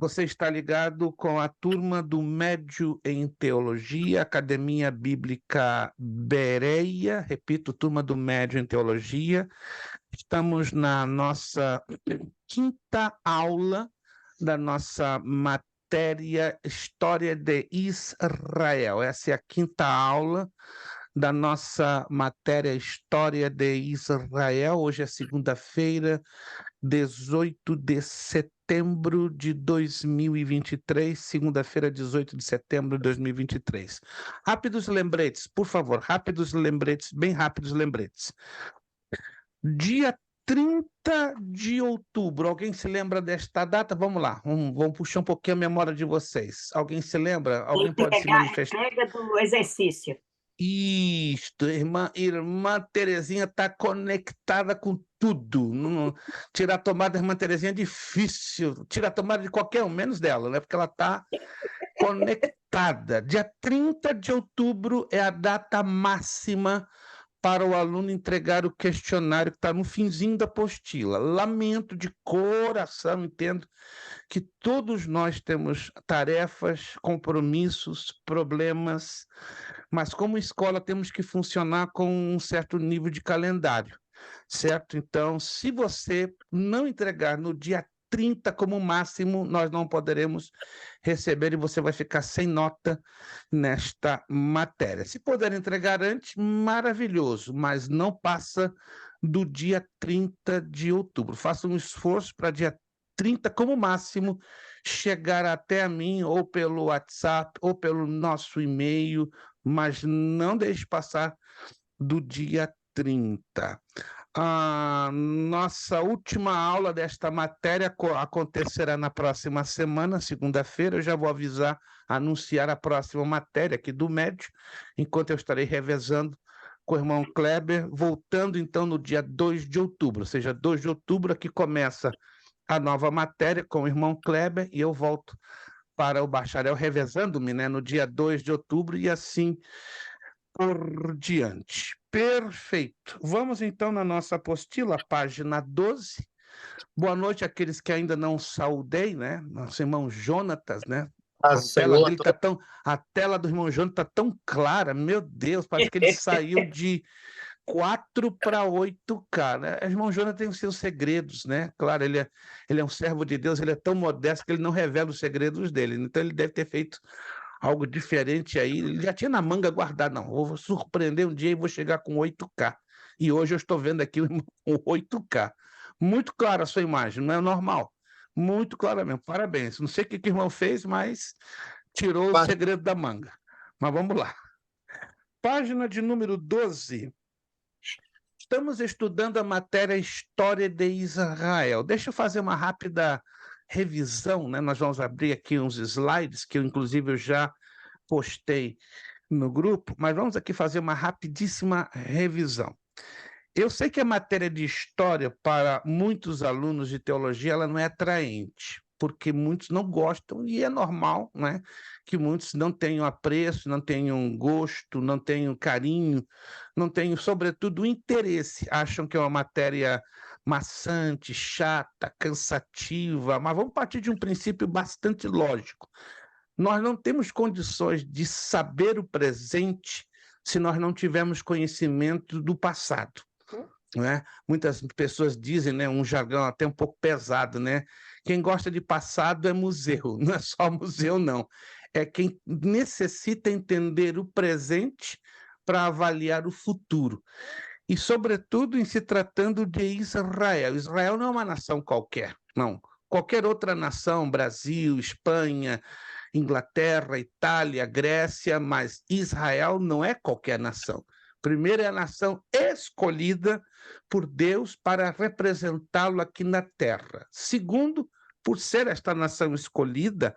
Você está ligado com a turma do Médio em Teologia, Academia Bíblica Bereia, repito, turma do Médio em Teologia. Estamos na nossa quinta aula da nossa matéria História de Israel. Essa é a quinta aula da nossa matéria História de Israel. Hoje é segunda-feira, 18 de setembro de 2023, segunda-feira, 18 de setembro de 2023. Rápidos lembretes, por favor, rápidos lembretes, bem rápidos lembretes. Dia 30 de outubro, alguém se lembra desta data? Vamos lá, vamos puxar um pouquinho a memória de vocês. Alguém se lembra? Alguém pode se manifestar? Entrega do exercício. Isto, irmã Terezinha está conectada com tudo. Tirar a tomada da irmã Terezinha é difícil. Tirar a tomada de qualquer um, menos dela, né? Porque ela está conectada. Dia 30 de outubro é a data máxima para o aluno entregar o questionário que está no finzinho da apostila. Lamento de coração, entendo que todos nós temos tarefas, compromissos, problemas, mas como escola temos que funcionar com um certo nível de calendário, certo? Então, se você não entregar no dia 30 como máximo, nós não poderemos receber e você vai ficar sem nota nesta matéria. Se puder entregar antes, maravilhoso, mas não passa do dia 30 de outubro. Faça um esforço para dia 30 como máximo chegar até a mim ou pelo WhatsApp ou pelo nosso e-mail, mas não deixe passar do dia 30. A nossa última aula desta matéria acontecerá na próxima semana, segunda-feira. Eu já vou anunciar a próxima matéria aqui do Médio, enquanto eu estarei revezando com o irmão Kleber, voltando então no dia 2 de outubro, ou seja, 2 de outubro aqui começa a nova matéria com o irmão Kleber e eu volto para o bacharel revezando-me, né, no dia 2 de outubro e assim por diante. Perfeito. Vamos então na nossa apostila, página 12. Boa noite àqueles que ainda não saudei, né? Nosso irmão Jonatas, né? A tela dele tá tão, a tela do irmão Jonatas tá tão clara, meu Deus, parece que ele saiu de 4 para 8K, né? O irmão Jonatas tem os seus segredos, né? Claro, ele é um servo de Deus, ele é tão modesto que ele não revela os segredos dele, então ele deve ter feito algo diferente aí. Ele já tinha na manga guardado, não. Vou surpreender um dia e vou chegar com 8K. E hoje eu estou vendo aqui o 8K. Muito clara a sua imagem, não é normal. Muito clara mesmo. Parabéns. Não sei o que o irmão fez, mas tirou o segredo da manga. Mas vamos lá. Página de número 12. Estamos estudando a matéria História de Israel. Deixa eu fazer uma rápida revisão, né? Nós vamos abrir aqui uns slides que eu, inclusive, eu já postei no grupo, mas vamos aqui fazer uma rapidíssima revisão. Eu sei que a matéria de história, para muitos alunos de teologia, ela não é atraente, porque muitos não gostam, e é normal, né? Que muitos não tenham apreço, não tenham gosto, não tenham carinho, não tenham, sobretudo, interesse. Acham que é uma matéria maçante, chata, cansativa, mas vamos partir de um princípio bastante lógico. Nós não temos condições de saber o presente se nós não tivermos conhecimento do passado. Né? Muitas pessoas dizem, né, um jargão até um pouco pesado, né? Quem gosta de passado é museu, não é só museu, não. É quem necessita entender o presente para avaliar o futuro. E, sobretudo, em se tratando de Israel. Israel não é uma nação qualquer, não. Qualquer outra nação, Brasil, Espanha, Inglaterra, Itália, Grécia, mas Israel não é qualquer nação. Primeiro, é a nação escolhida por Deus para representá-lo aqui na terra. Segundo, por ser esta nação escolhida,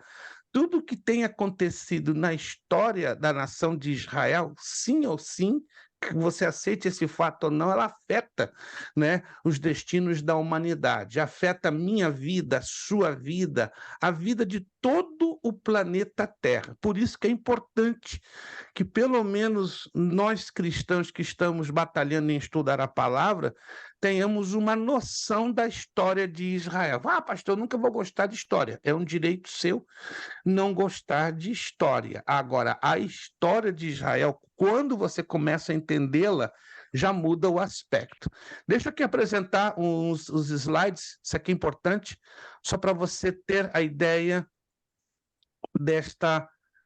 tudo o que tem acontecido na história da nação de Israel, sim ou sim, que você aceite esse fato ou não, ela afeta, né, os destinos da humanidade, afeta a minha vida, a sua vida, a vida de todo o planeta Terra. Por isso que é importante que pelo menos nós cristãos que estamos batalhando em estudar a palavra, tenhamos uma noção da história de Israel. Ah, pastor, eu nunca vou gostar de história. É um direito seu não gostar de história. Agora, a história de Israel, quando você começa a entendê-la, já muda o aspecto. Deixa eu aqui apresentar os slides, isso aqui é importante, só para você ter a ideia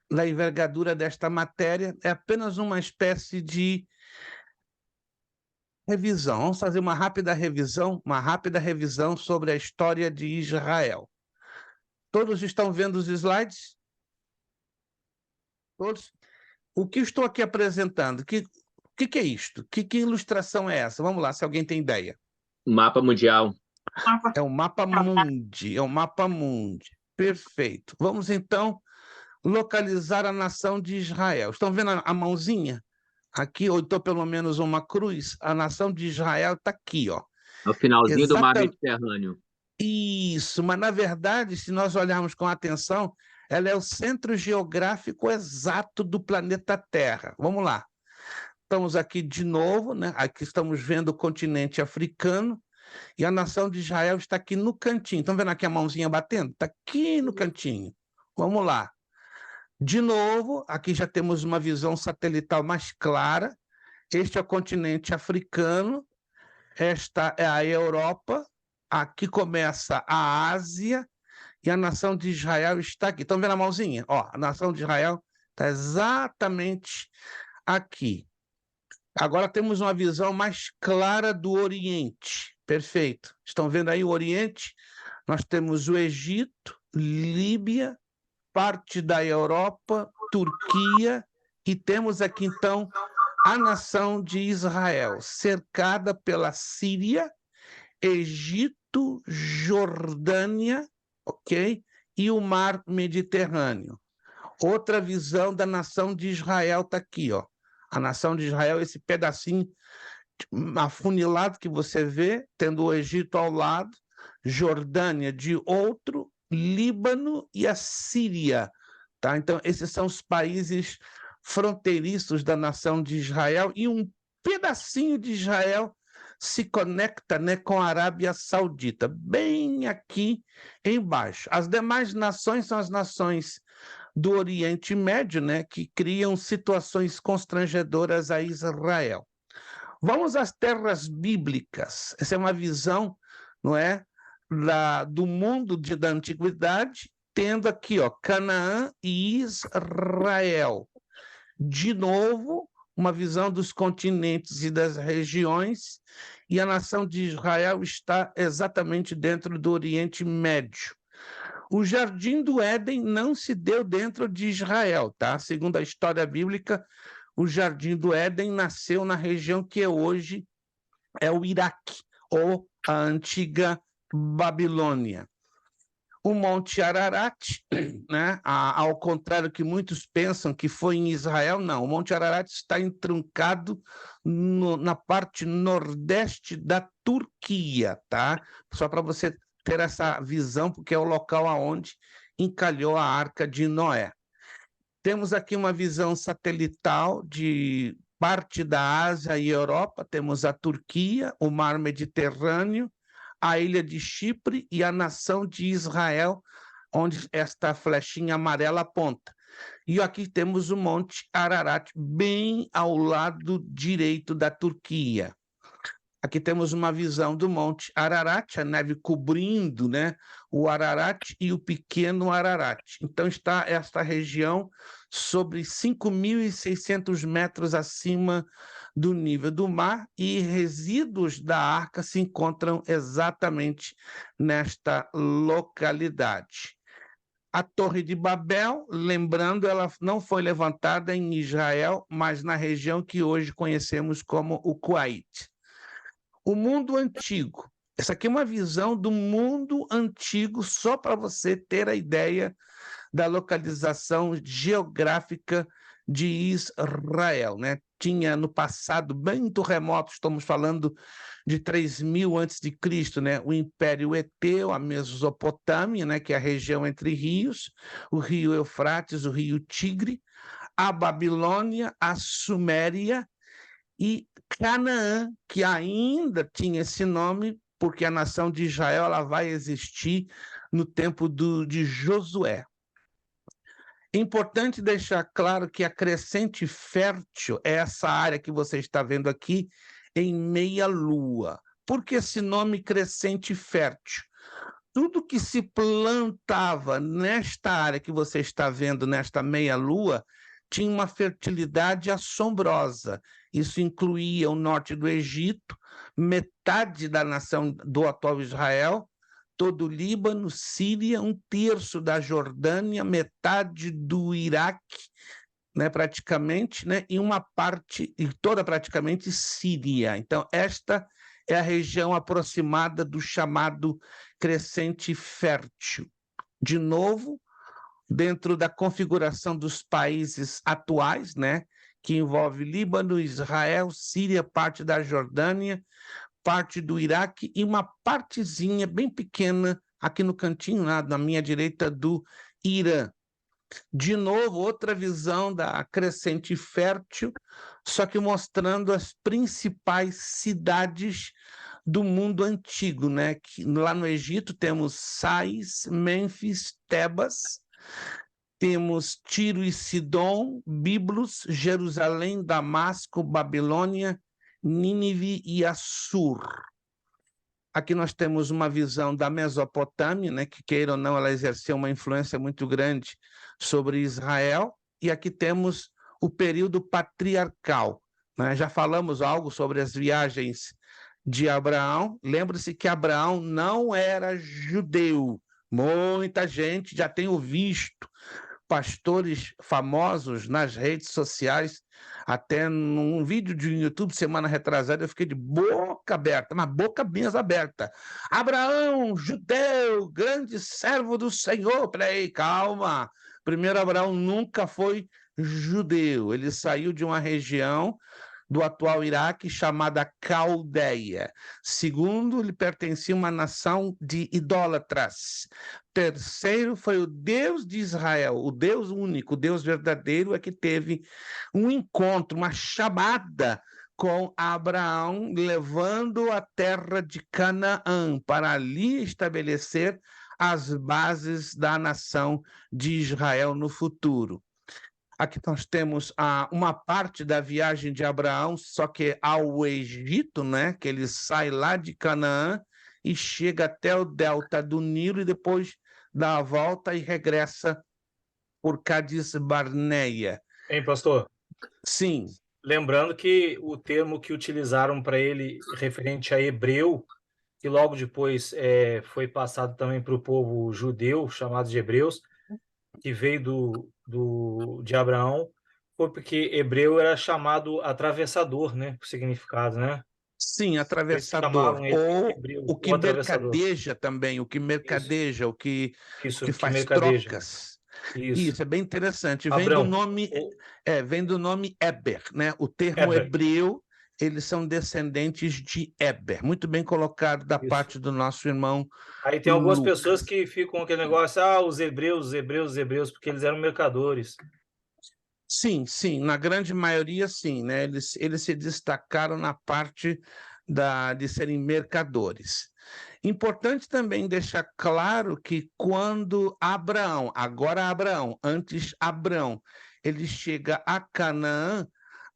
da envergadura desta matéria. É apenas uma espécie de revisão. Vamos fazer uma rápida revisão sobre a história de Israel. Todos estão vendo os slides? Todos? O que estou aqui apresentando? O que é isto? Que ilustração é essa? Vamos lá, se alguém tem ideia. Mapa mundial. É um mapa mundi. Perfeito. Vamos então localizar a nação de Israel. Estão vendo a mãozinha? Aqui, ou então pelo menos uma cruz. A nação de Israel está aqui, ó. No finalzinho do mar Mediterrâneo. Isso, mas na verdade, se nós olharmos com atenção, ela é o centro geográfico exato do planeta Terra. Vamos lá. Estamos aqui de novo, né? Aqui estamos vendo o continente africano e a nação de Israel está aqui no cantinho. Estão vendo aqui a mãozinha batendo? Está aqui no cantinho. Vamos lá. De novo, aqui já temos uma visão satelital mais clara. Este é o continente africano, esta é a Europa, aqui começa a Ásia e a nação de Israel está aqui. Estão vendo a mãozinha? Ó, a nação de Israel está exatamente aqui. Agora temos uma visão mais clara do Oriente. Perfeito. Estão vendo aí o Oriente? Nós temos o Egito, Líbia, parte da Europa, Turquia, e temos aqui então a nação de Israel, cercada pela Síria, Egito, Jordânia, ok? E o mar Mediterrâneo. Outra visão da nação de Israel está aqui, ó. A nação de Israel, esse pedacinho afunilado que você vê, tendo o Egito ao lado, Jordânia de outro, Líbano e a Síria, tá? Então, esses são os países fronteiriços da nação de Israel, e um pedacinho de Israel se conecta, né, com a Arábia Saudita, bem aqui embaixo. As demais nações são as nações do Oriente Médio, né, que criam situações constrangedoras a Israel. Vamos às terras bíblicas. Essa é uma visão, não é, do mundo da antiguidade, tendo aqui, ó, Canaã e Israel. De novo, uma visão dos continentes e das regiões, e a nação de Israel está exatamente dentro do Oriente Médio. O Jardim do Éden não se deu dentro de Israel, tá? Segundo a história bíblica, o Jardim do Éden nasceu na região que hoje é o Iraque, ou a antiga Babilônia. O Monte Ararat, né? Ao contrário que muitos pensam que foi em Israel, não. O Monte Ararat está entroncado na parte nordeste da Turquia, tá? Só para você ter essa visão, porque é o local aonde encalhou a Arca de Noé. Temos aqui uma visão satelital de parte da Ásia e Europa. Temos a Turquia, o Mar Mediterrâneo, a ilha de Chipre e a nação de Israel, onde esta flechinha amarela aponta. E aqui temos o Monte Ararat, bem ao lado direito da Turquia. Aqui temos uma visão do Monte Ararat, a neve cobrindo, né, o Ararat e o pequeno Ararat. Então está esta região sobre 5.600 metros acima do nível do mar, e resíduos da arca se encontram exatamente nesta localidade. A Torre de Babel, lembrando, ela não foi levantada em Israel, mas na região que hoje conhecemos como o Kuwait. O mundo antigo. Essa aqui é uma visão do mundo antigo, só para você ter a ideia da localização geográfica de Israel, né? Tinha no passado, bem muito remoto, estamos falando de 3.000 a.C., né? O Império Eteu, a Mesopotâmia, né? Que é a região entre rios, o rio Eufrates, o rio Tigre, a Babilônia, a Suméria e Canaã, que ainda tinha esse nome, porque a nação de Israel ela vai existir no tempo de Josué. Importante deixar claro que a crescente fértil é essa área que você está vendo aqui em meia-lua. Por que esse nome crescente fértil? Tudo que se plantava nesta área que você está vendo, nesta meia-lua, tinha uma fertilidade assombrosa. Isso incluía o norte do Egito, metade da nação do atual Israel, todo o Líbano, Síria, um terço da Jordânia, metade do Iraque, né, praticamente, né, e uma parte, e toda praticamente Síria. Então, esta é a região aproximada do chamado crescente fértil. De novo, dentro da configuração dos países atuais, né, que envolve Líbano, Israel, Síria, parte da Jordânia, parte do Iraque e uma partezinha bem pequena aqui no cantinho, na minha direita, do Irã. De novo, outra visão da crescente fértil, só que mostrando as principais cidades do mundo antigo, né? Que, lá no Egito temos Sais, Mênfis, Tebas, temos Tiro e Sidom, Biblos, Jerusalém, Damasco, Babilônia, Nínive e Assur. Aqui nós temos uma visão da Mesopotâmia, né, que queira ou não, ela exerceu uma influência muito grande sobre Israel, e aqui temos o período patriarcal, né? Já falamos algo sobre as viagens de Abraão. Lembre-se que Abraão não era judeu. Muita gente já tem visto pastores famosos nas redes sociais, até num vídeo de YouTube semana retrasada, eu fiquei de boca aberta, mas boca bem aberta. Abraão, judeu, grande servo do Senhor. Peraí, calma. Primeiro, Abraão nunca foi judeu. Ele saiu de uma região do atual Iraque, chamada Caldeia. Segundo, ele pertencia a uma nação de idólatras. Terceiro, foi o Deus de Israel, o Deus único, o Deus verdadeiro, é que teve um encontro, uma chamada com Abraão, levando a terra de Canaã, para ali estabelecer as bases da nação de Israel no futuro. Aqui nós temos uma parte da viagem de Abraão, só que ao Egito, né? Que ele sai lá de Canaã e chega até o delta do Nilo e depois dá a volta e regressa por Cádiz Barneia. Hein, pastor? Sim. Lembrando que o termo que utilizaram para ele referente a hebreu, que logo depois foi passado também para o povo judeu, chamado de hebreus, que veio de Abraão, foi porque hebreu era chamado atravessador, né? O significado, né? Sim, atravessador. Chamavam ele Ou hebreu, o que mercadeja também, o que mercadeja, o que Isso, que faz mercadeja. trocas. Isso. Isso é bem interessante. Vem Abrão, do nome Eber, né? O termo Eber. hebreu, eles são descendentes de Eber. Muito bem colocado da Isso. parte do nosso irmão. Aí tem algumas Lucas. pessoas que ficam com aquele negócio, os hebreus, porque eles eram mercadores. Sim, sim, na grande maioria sim, né? Eles se destacaram na parte de serem mercadores. Importante também deixar claro que quando Abraão, agora Abraão, antes Abrão, ele chega a Canaã,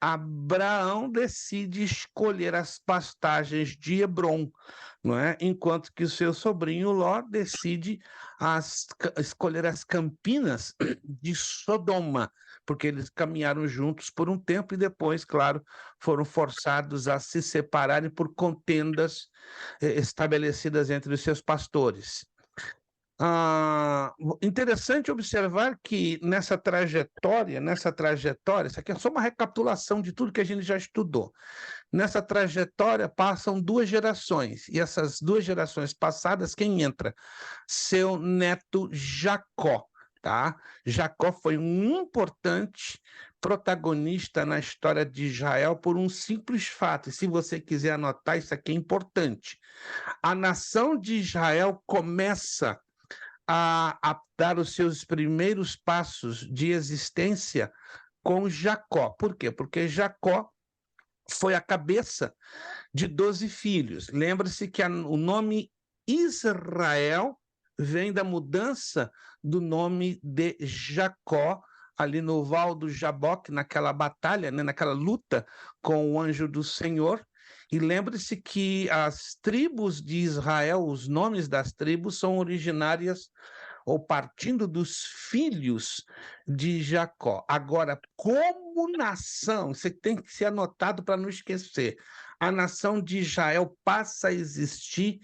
Abraão decide escolher as pastagens de Hebrom, não é? Enquanto que o seu sobrinho Ló decide escolher as campinas de Sodoma, porque eles caminharam juntos por um tempo e depois, claro, foram forçados a se separarem por contendas estabelecidas entre os seus pastores. Interessante observar que nessa trajetória, isso aqui é só uma recapitulação de tudo que a gente já estudou. Nessa trajetória passam 2 gerações, e essas 2 gerações passadas, quem entra? Seu neto Jacó. Tá? Jacó foi um importante protagonista na história de Israel por um simples fato, e se você quiser anotar, isso aqui é importante. A nação de Israel começa a dar os seus primeiros passos de existência com Jacó. Por quê? Porque Jacó foi a cabeça de 12 filhos. Lembra-se que o nome Israel vem da mudança do nome de Jacó, ali no Val do Jaboque, naquela batalha, né, naquela luta com o anjo do Senhor. E lembre-se que as tribos de Israel, os nomes das tribos são originárias ou partindo dos filhos de Jacó. Agora, como nação, isso tem que ser anotado para não esquecer, a nação de Israel passa a existir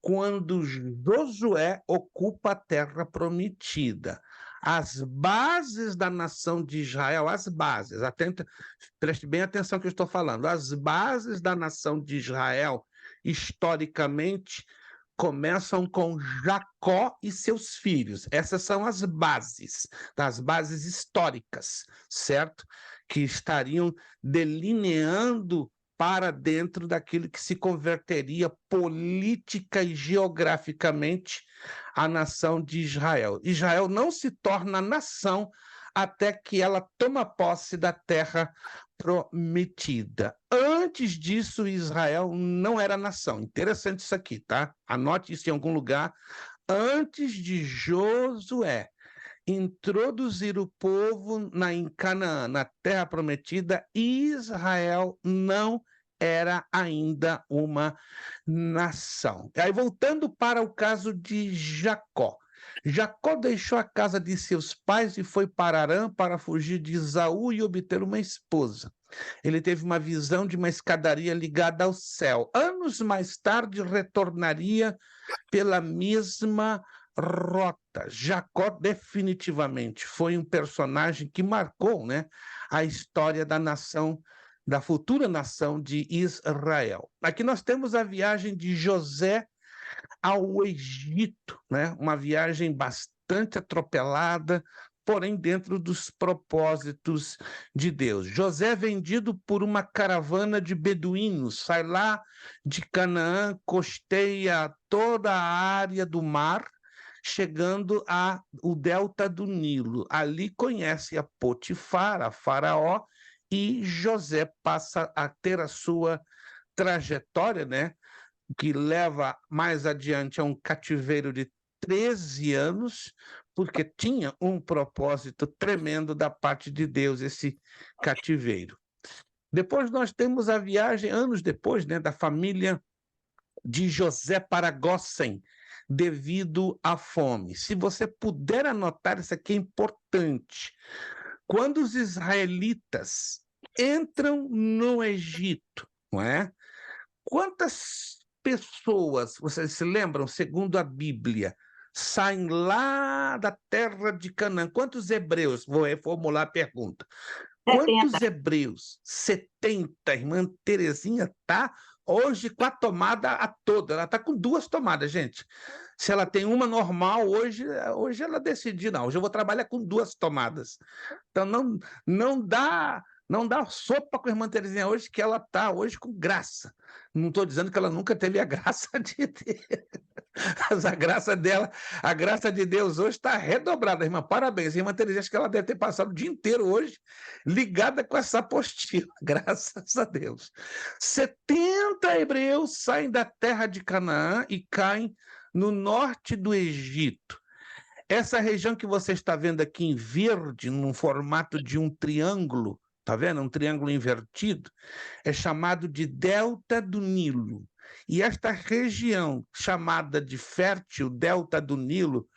quando Josué ocupa a terra prometida. As bases da nação de Israel, as bases, preste bem atenção que eu estou falando, as bases da nação de Israel, historicamente, começam com Jacó e seus filhos. Essas são as bases históricas, certo? Que estariam delineando para dentro daquilo que se converteria política e geograficamente a nação de Israel. Israel não se torna nação até que ela toma posse da terra prometida. Antes disso, Israel não era nação. Interessante isso aqui, tá? Anote isso em algum lugar. Antes de Josué introduzir o povo em Canaã, na terra prometida, Israel não era ainda uma nação. Aí, voltando para o caso de Jacó. Jacó deixou a casa de seus pais e foi para Harã para fugir de Esaú e obter uma esposa. Ele teve uma visão de uma escadaria ligada ao céu. Anos mais tarde, retornaria pela mesma rota. Jacó definitivamente foi um personagem que marcou, né, a história da nação, da futura nação de Israel. Aqui nós temos a viagem de José ao Egito, né? Uma viagem bastante atropelada, porém dentro dos propósitos de Deus. José é vendido por uma caravana de beduínos, sai lá de Canaã, costeia toda a área do mar, chegando ao delta do Nilo. Ali conhece a Potifar, a Faraó, e José passa a ter a sua trajetória, né, que leva mais adiante a um cativeiro de 13 anos, porque tinha um propósito tremendo da parte de Deus, esse cativeiro. Depois nós temos a viagem, anos depois, né, da família de José para Gósen, devido à fome. Se você puder anotar, isso aqui é importante. Quando os israelitas entram no Egito, não é? Quantas pessoas, vocês se lembram, segundo a Bíblia, saem lá da terra de Canaã? Quantos hebreus? Vou reformular a pergunta. Quantos hebreus? 70. Irmã Terezinha está hoje com a tomada a toda. Ela está com 2 tomadas, gente. Se ela tem uma normal, hoje ela decidiu, não, hoje eu vou trabalhar com 2 tomadas. Então, não dá sopa com a irmã Terezinha hoje, que ela está hoje com graça. Não estou dizendo que ela nunca teve a graça de Deus. Mas a graça de Deus hoje está redobrada, irmã. Parabéns. A irmã Terezinha, acho que ela deve ter passado o dia inteiro hoje ligada com essa apostila. Graças a Deus. 70 hebreus saem da terra de Canaã e caem no norte do Egito. Essa região que você está vendo aqui em verde, num formato de um triângulo, está vendo? Um triângulo invertido, é chamado de Delta do Nilo. E esta região, chamada de fértil, Delta do Nilo,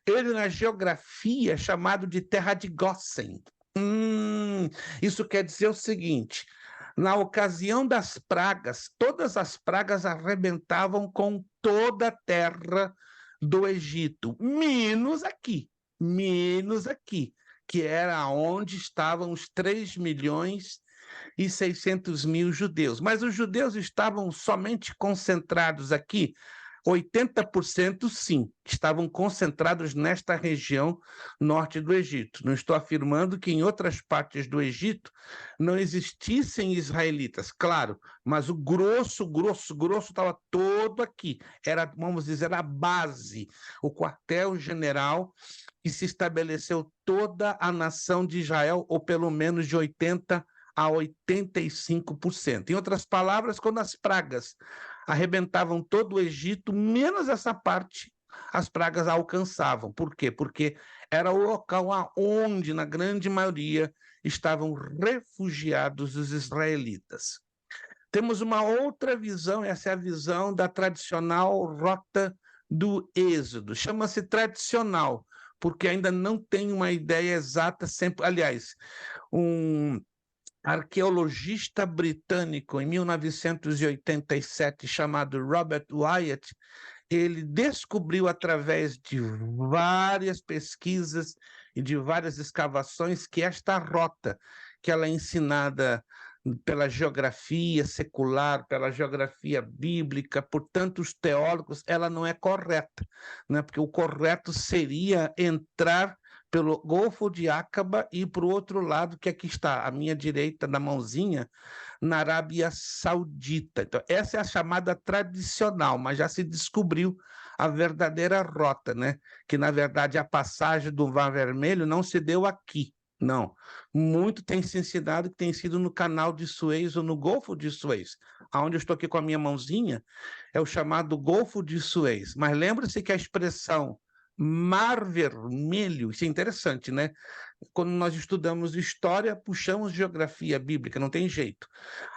ele na geografia é chamado de Terra de Gósen. Isso quer dizer o seguinte: na ocasião das pragas, todas as pragas arrebentavam com toda a terra do Egito, menos aqui, que era onde estavam os 3.600.000 judeus. Mas os judeus estavam somente concentrados aqui, 80% sim, estavam concentrados nesta região norte do Egito. Não estou afirmando que em outras partes do Egito não existissem israelitas, claro, mas o grosso estava todo aqui. Era, vamos dizer, a base, o quartel-general e se estabeleceu toda a nação de Israel, ou pelo menos de 80% a 85%. Em outras palavras, quando as pragas arrebentavam todo o Egito, menos essa parte, as pragas alcançavam. Por quê? Porque era o local onde, na grande maioria, estavam refugiados os israelitas. Temos uma outra visão, essa é a visão da tradicional rota do Êxodo. Chama-se tradicional, porque ainda não tem uma ideia exata sempre. Aliás, um arqueologista britânico, em 1987, chamado Robert Wyatt, ele descobriu, através de várias pesquisas e de várias escavações, que esta rota, que ela é ensinada pela geografia secular, pela geografia bíblica, por tantos teólogos, ela não é correta, né? Porque o correto seria entrar pelo Golfo de Aqaba e para o outro lado, que aqui está, à minha direita, na mãozinha, na Arábia Saudita. Então, essa é a chamada tradicional, mas já se descobriu a verdadeira rota, né? Que, na verdade, a passagem do Mar Vermelho não se deu aqui, não. Muito tem se ensinado que tem sido no Canal de Suez ou no Golfo de Suez. Aonde eu estou aqui com a minha mãozinha é o chamado Golfo de Suez. Mas lembre-se que a expressão Mar Vermelho, isso é interessante, né? Quando nós estudamos história, puxamos geografia bíblica, não tem jeito.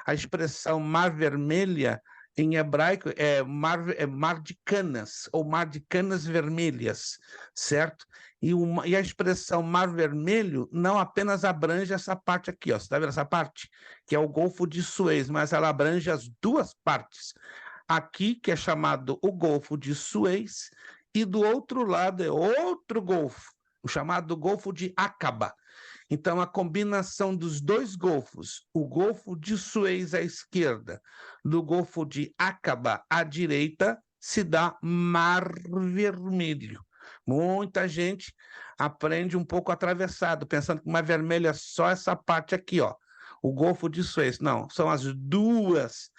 A expressão Mar Vermelha, em hebraico, é mar de canas, ou mar de canas vermelhas, certo? E a expressão Mar Vermelho não apenas abrange essa parte aqui, ó, você está vendo essa parte? Que é o Golfo de Suez, mas ela abrange as duas partes. Aqui, que é chamado o Golfo de Suez, e do outro lado é outro golfo, o chamado Golfo de Aqaba. Então, a combinação dos dois golfos, o Golfo de Suez à esquerda, do Golfo de Aqaba à direita, se dá Mar Vermelho. Muita gente aprende um pouco atravessado, pensando que Mar Vermelho é só essa parte aqui, ó, o Golfo de Suez. Não, são as duas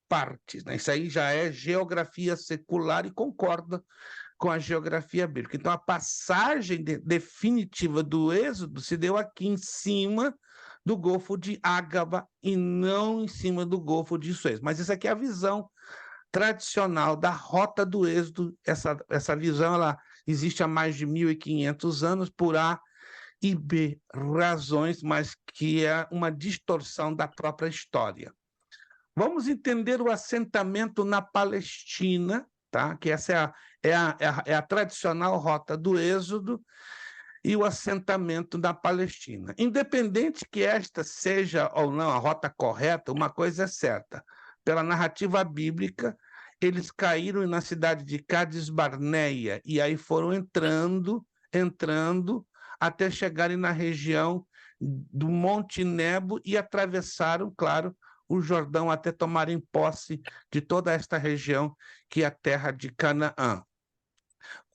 partes, né? Isso aí já é geografia secular e concorda com a geografia bíblica. Então, a passagem definitiva do Êxodo se deu aqui em cima do Golfo de Aqaba e não em cima do Golfo de Suez. Mas isso aqui é a visão tradicional da rota do Êxodo. Essa visão ela existe há mais de 1.500 anos por A e B razões, mas que é uma distorção da própria história. Vamos entender o assentamento na Palestina, tá? Que essa é a tradicional rota do Êxodo e o assentamento na Palestina. Independente que esta seja ou não a rota correta, uma coisa é certa. Pela narrativa bíblica, eles caíram na cidade de Cádiz Barneia e aí foram entrando, até chegarem na região do Monte Nebo e atravessaram, claro, o Jordão até tomarem posse de toda esta região que é a terra de Canaã.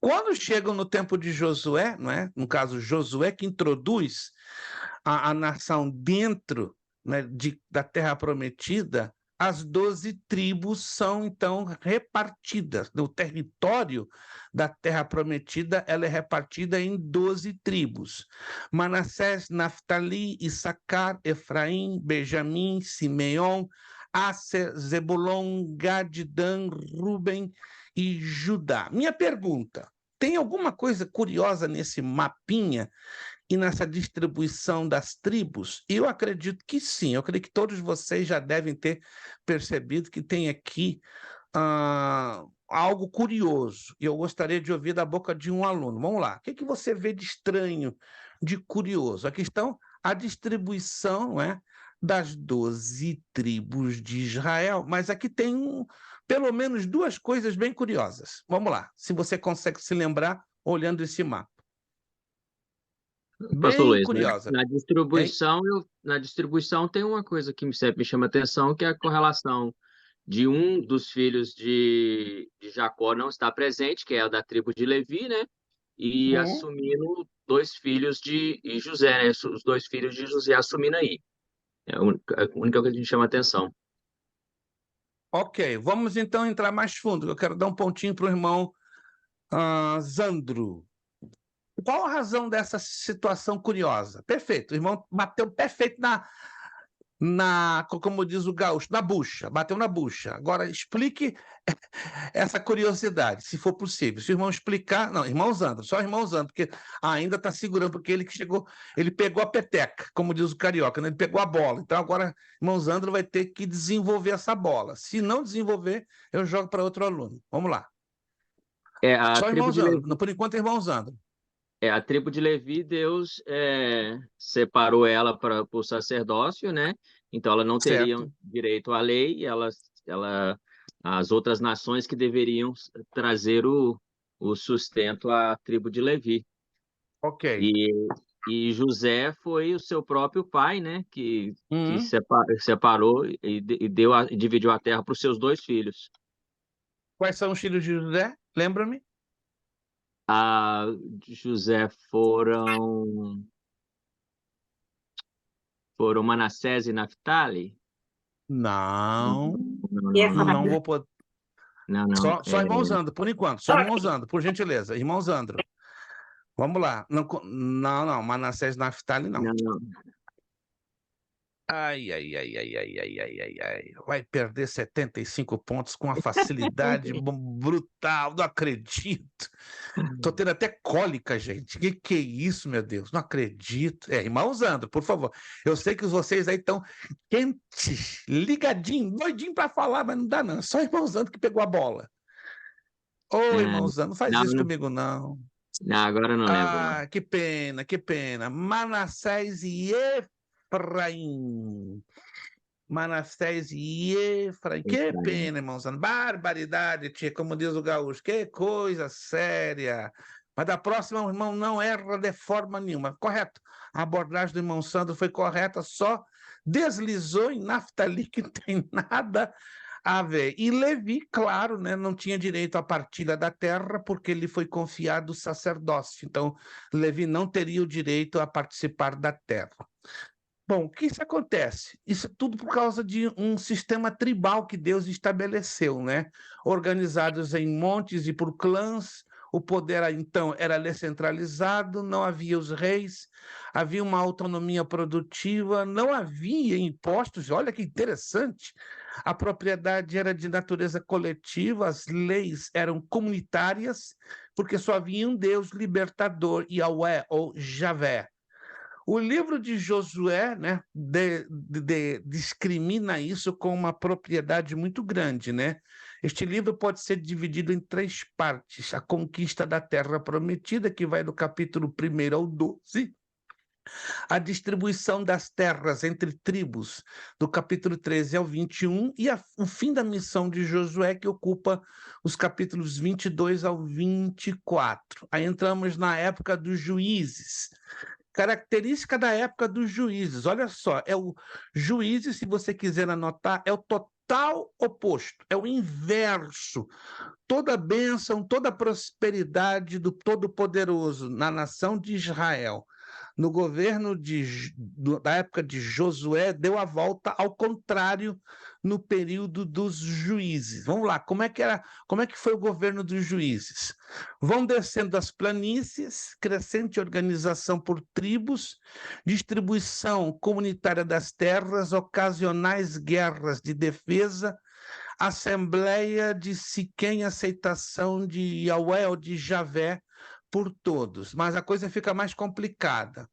Quando chegam no tempo de Josué, não é? No caso, Josué que introduz a nação dentro, né, da terra prometida, as 12 tribos são, então, repartidas. O território da terra prometida ela é repartida em 12 tribos. Manassés, Naftali, Issacar, Efraim, Benjamim, Simeão, Asser, Zebulon, Gad, Dan, Ruben e Judá. Minha pergunta, tem alguma coisa curiosa nesse mapinha e nessa distribuição das tribos? Eu acredito que sim, eu acredito que todos vocês já devem ter percebido que tem aqui algo curioso, e eu gostaria de ouvir da boca de um aluno. Vamos lá, o que você vê de estranho, de curioso? Aqui estão a distribuição, né, das 12 tribos de Israel, mas aqui tem pelo menos duas coisas bem curiosas. Vamos lá, se você consegue se lembrar olhando esse mapa. Pastor Bem Luiz, curiosa. na distribuição tem uma coisa que sempre me chama atenção, que é a correlação de um dos filhos de Jacó não estar presente, que é o da tribo de Levi, né? E assumindo dois filhos de José, né? Os dois filhos de José assumindo aí. É a única coisa que me chama atenção. Ok, vamos então entrar mais fundo. Eu quero dar um pontinho para o irmão Zandro. Qual a razão dessa situação curiosa? Perfeito, o irmão bateu perfeito como diz o gaúcho, na bucha, bateu na bucha. Agora, explique essa curiosidade, se for possível. Se o irmão explicar, não, irmão Zandro, só irmão Zandro, porque ainda está segurando, porque ele que chegou, ele pegou a peteca, como diz o carioca, né? Ele pegou a bola. Então agora, irmão Zandro vai ter que desenvolver essa bola. Se não desenvolver, eu jogo para outro aluno. Vamos lá. A Só tribo irmão de Zandro, Levi, por enquanto, irmão Zandro. a tribo de Levi, Deus separou ela para o sacerdócio, né? Então ela não teria Certo. direito à lei, e as outras nações que deveriam trazer o sustento à tribo de Levi. Ok. E José foi o seu próprio pai, né? Que Uhum. separou e dividiu a terra para os seus dois filhos. Quais são os filhos de José? Lembra-me? A José foram Manassés e Naftali? Não, Não, E não, essa não. não vou poder. Não, não. Só irmão Zandro, por enquanto. Só irmão Zandro, por gentileza. Irmão Zandro. Vamos lá. Não, não. Manassés Naftali, não. Não. Ai. Vai perder 75 pontos com uma facilidade brutal. Não acredito. Tô tendo até cólica, gente. Que é isso, meu Deus? Não acredito. Irmão Zandro, por favor. Eu sei que vocês aí estão quentes, ligadinhos, doidinhos para falar, mas não dá não. É só irmão Zandro que pegou a bola. Ô, irmão Zandro, não faz isso comigo, não. Não, agora eu não lembro, não. Ah, que pena. Manassés e Efraim. Manassés e Efraim. Que Efraim. pena, irmão Zandro. Barbaridade, tia, como diz o gaúcho. Que coisa séria. Mas da próxima, o irmão não erra de forma nenhuma. Correto. A abordagem do irmão Sandro foi correta, só deslizou em Naftali, que não tem nada a ver. E Levi, claro, né, não tinha direito à partilha da terra, porque lhe foi confiado o sacerdócio. Então, Levi não teria o direito a participar da terra. Bom, o que isso acontece? Isso é tudo por causa de um sistema tribal que Deus estabeleceu, né? Organizados em montes e por clãs, o poder então era descentralizado, não havia os reis, havia uma autonomia produtiva, não havia impostos, olha que interessante. A propriedade era de natureza coletiva, as leis eram comunitárias, porque só havia um Deus libertador, Yahweh ou Javé. O livro de Josué, né, discrimina isso com uma propriedade muito grande, né? Este livro pode ser dividido em 3 partes: a conquista da terra prometida, que vai do capítulo 1 ao 12, a distribuição das terras entre tribos, do capítulo 13 ao 21, e o fim da missão de Josué, que ocupa os capítulos 22 ao 24. Aí entramos na época dos juízes. Característica da época dos juízes, olha só, juízes, se você quiser anotar, é o total oposto, é o inverso. Toda bênção, toda prosperidade do Todo-Poderoso na nação de Israel, no governo da época de Josué, deu a volta ao contrário no período dos juízes. Vamos lá, como é que foi o governo dos juízes? Vão descendo as planícies, crescente organização por tribos, distribuição comunitária das terras, ocasionais guerras de defesa, Assembleia de Siquém, aceitação de Yahweh ou de Javé por todos. Mas a coisa fica mais complicada.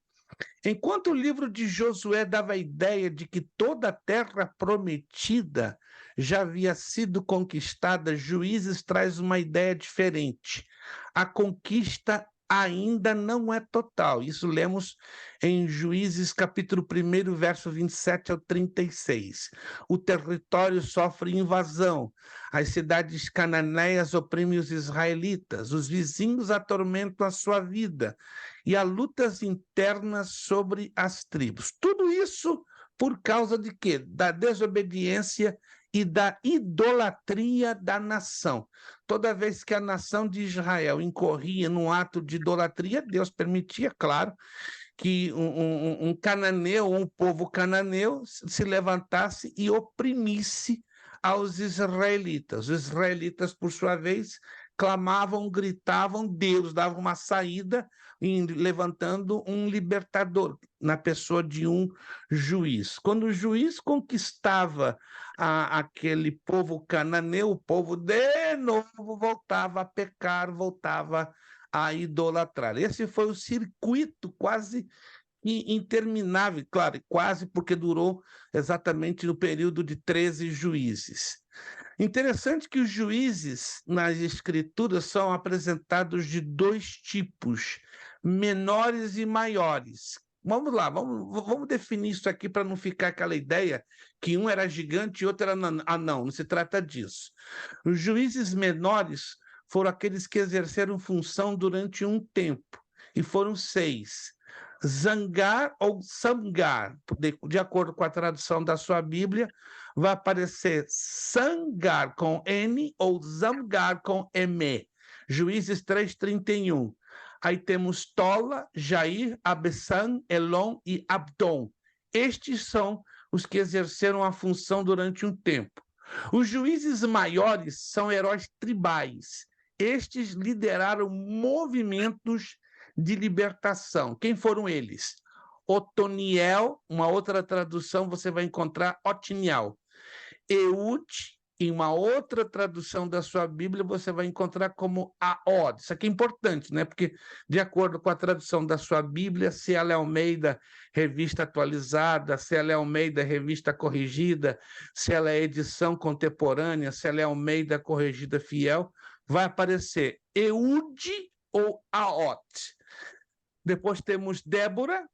Enquanto o livro de Josué dava a ideia de que toda a terra prometida já havia sido conquistada, Juízes traz uma ideia diferente. A conquista ainda não é total. Isso lemos em Juízes capítulo 1, verso 27 ao 36. O território sofre invasão. As cidades cananeias oprimem os israelitas. Os vizinhos atormentam a sua vida. E há lutas internas sobre as tribos. Tudo isso por causa de quê? Da desobediência e da idolatria da nação. Toda vez que a nação de Israel incorria num ato de idolatria, Deus permitia, claro, que um cananeu, um povo cananeu, se levantasse e oprimisse aos israelitas. Os israelitas, por sua vez, clamavam, gritavam, Deus dava uma saída, levantando um libertador na pessoa de um juiz. Quando o juiz conquistava aquele povo cananeu, o povo de novo voltava a pecar, voltava a idolatrar. Esse foi o circuito quase interminável, claro, quase porque durou exatamente no período de 13 juízes. Interessante que os juízes nas escrituras são apresentados de dois tipos, menores e maiores. Vamos lá, vamos definir isso aqui para não ficar aquela ideia que um era gigante e outro era anão, não se trata disso. Os juízes menores foram aqueles que exerceram função durante um tempo, e foram 6. Zangar ou Samgar, de acordo com a tradução da sua Bíblia, vai aparecer Sangar com N ou Zamgar com M. Juízes 3:31. Aí temos Tola, Jair, Abessan, Elon e Abdon. Estes são os que exerceram a função durante um tempo. Os juízes maiores são heróis tribais. Estes lideraram movimentos de libertação. Quem foram eles? Otoniel, uma outra tradução você vai encontrar Otiniel. Eud, em uma outra tradução da sua Bíblia, você vai encontrar como Aod. Isso aqui é importante, né? Porque, de acordo com a tradução da sua Bíblia, se ela é Almeida, revista atualizada, se ela é Almeida, revista corrigida, se ela é edição contemporânea, se ela é Almeida corrigida fiel, vai aparecer Eud ou Aod. Depois temos Débora,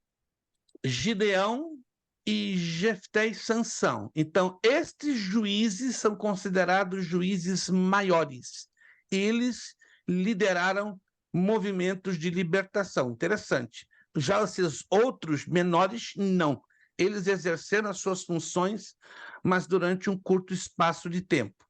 Gideão e Jefté e Sansão. Então, estes juízes são considerados juízes maiores. Eles lideraram movimentos de libertação. Interessante. Já esses outros menores, não. Eles exerceram as suas funções, mas durante um curto espaço de tempo.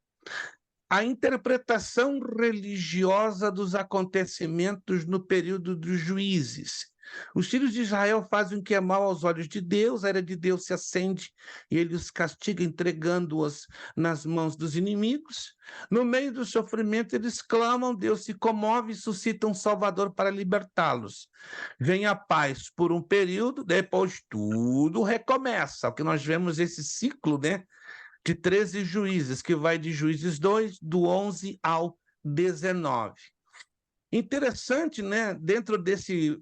A interpretação religiosa dos acontecimentos no período dos juízes. Os filhos de Israel fazem o que é mal aos olhos de Deus, a ira de Deus se acende e ele os castiga, entregando-os nas mãos dos inimigos. No meio do sofrimento, eles clamam, Deus se comove e suscita um Salvador para libertá-los. Vem a paz por um período, depois tudo recomeça. O que nós vemos esse ciclo, né? De 13 juízes, que vai de Juízes 2, do 11 ao 19. Interessante, né? Dentro desse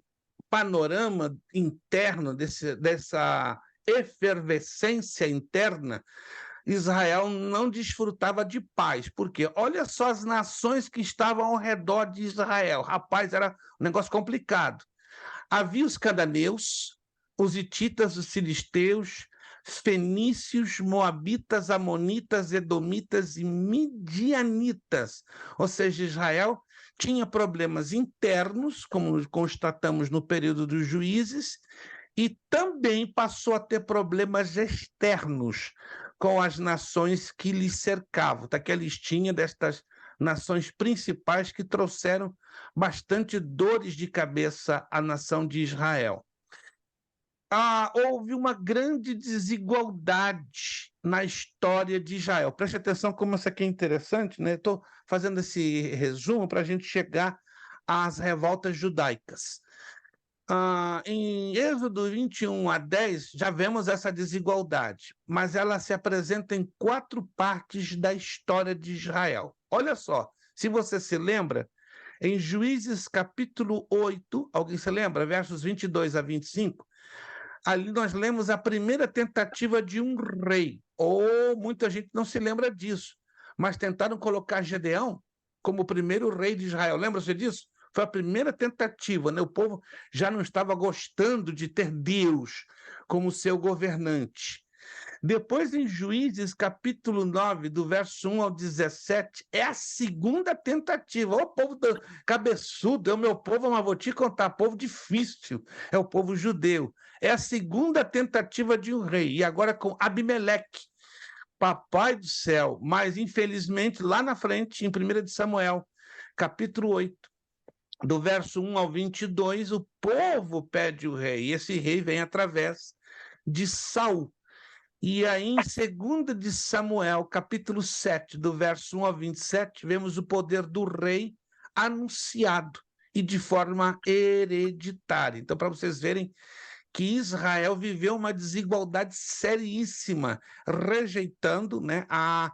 panorama interno, dessa efervescência interna, Israel não desfrutava de paz. Por quê? Olha só as nações que estavam ao redor de Israel. Rapaz, era um negócio complicado. Havia os cananeus, os hititas, os filisteus, fenícios, moabitas, amonitas, edomitas e midianitas. Ou seja, Israel tinha problemas internos, como constatamos no período dos juízes, e também passou a ter problemas externos com as nações que lhe cercavam. Está aqui a listinha destas nações principais que trouxeram bastante dores de cabeça à nação de Israel. Houve uma grande desigualdade na história de Israel. Preste atenção como isso aqui é interessante, né? Estou fazendo esse resumo para a gente chegar às revoltas judaicas. Em Êxodo 21 a 10, já vemos essa desigualdade, mas ela se apresenta em 4 partes da história de Israel. Olha só, se você se lembra, em Juízes capítulo 8, alguém se lembra? Versos 22 a 25, ali nós lemos a primeira tentativa de um rei. Muita gente não se lembra disso, mas tentaram colocar Gedeão como o primeiro rei de Israel. Lembra-se disso? Foi a primeira tentativa, né? O povo já não estava gostando de ter Deus como seu governante. Depois, em Juízes, capítulo 9, do verso 1 ao 17, é a segunda tentativa. O povo cabeçudo, é o meu povo, mas vou te contar, povo difícil, é o povo judeu. É a segunda tentativa de um rei, e agora com Abimeleque, papai do céu. Mas, infelizmente, lá na frente, em 1 de Samuel, capítulo 8, do verso 1 ao 22, o povo pede o rei, e esse rei vem através de Saul. E aí, em 2 de Samuel, capítulo 7, do verso 1 ao 27, vemos o poder do rei anunciado e de forma hereditária. Então, para vocês verem que Israel viveu uma desigualdade seríssima, rejeitando, né, a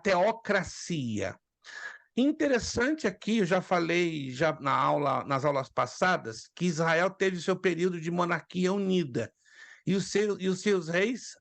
teocracia. Interessante aqui, eu já falei nas aulas passadas, que Israel teve seu período de monarquia unida, e os seus reis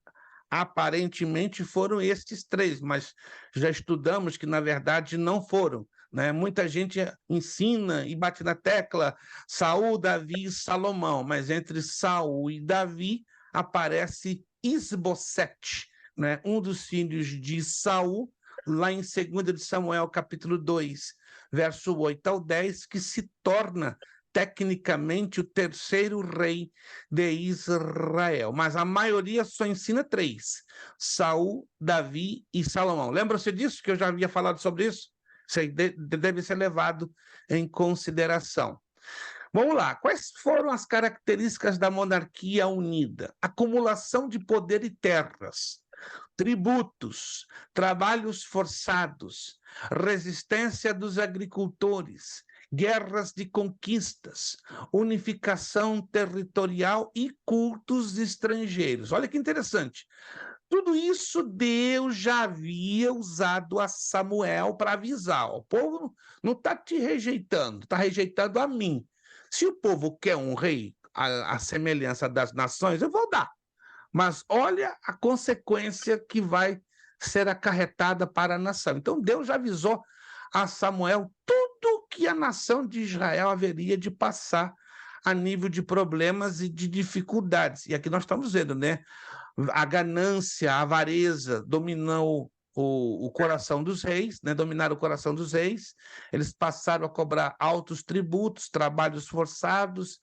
aparentemente foram estes três, mas já estudamos que, na verdade, não foram. Né? Muita gente ensina e bate na tecla Saul, Davi e Salomão, mas entre Saul e Davi aparece Isbosete, né? Um dos filhos de Saul, lá em 2 de Samuel, capítulo 2, verso 8 ao 10, que se torna tecnicamente o terceiro rei de Israel. Mas a maioria só ensina três: Saul, Davi e Salomão. Lembra-se disso, que eu já havia falado sobre isso? Isso aí deve ser levado em consideração. Vamos lá, quais foram as características da monarquia unida? Acumulação de poder e terras, tributos, trabalhos forçados, resistência dos agricultores, guerras de conquistas, unificação territorial e cultos estrangeiros. Olha que interessante. Tudo isso Deus já havia usado a Samuel para avisar. O povo não está te rejeitando, está rejeitando a mim. Se o povo quer um rei à semelhança das nações, eu vou dar. Mas olha a consequência que vai ser acarretada para a nação. Então Deus já avisou a Samuel tudo que a nação de Israel haveria de passar a nível de problemas e de dificuldades. E aqui nós estamos vendo, né? A ganância, a avareza dominou o coração dos reis, né? Dominaram o coração dos reis, eles passaram a cobrar altos tributos, trabalhos forçados,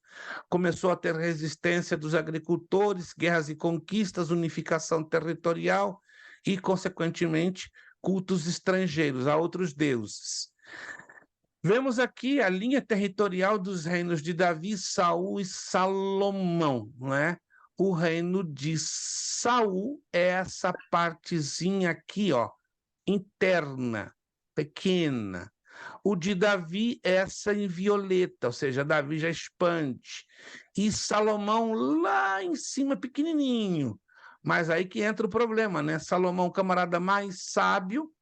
começou a ter resistência dos agricultores, guerras e conquistas, unificação territorial e, consequentemente, cultos estrangeiros a outros deuses. Vemos aqui a linha territorial dos reinos de Davi, Saul e Salomão, não é? O reino de Saul é essa partezinha aqui, ó, interna, pequena. O de Davi é essa em violeta, ou seja, Davi já expande. E Salomão lá em cima, pequenininho. Mas aí que entra o problema, né? Salomão, camarada mais sábio,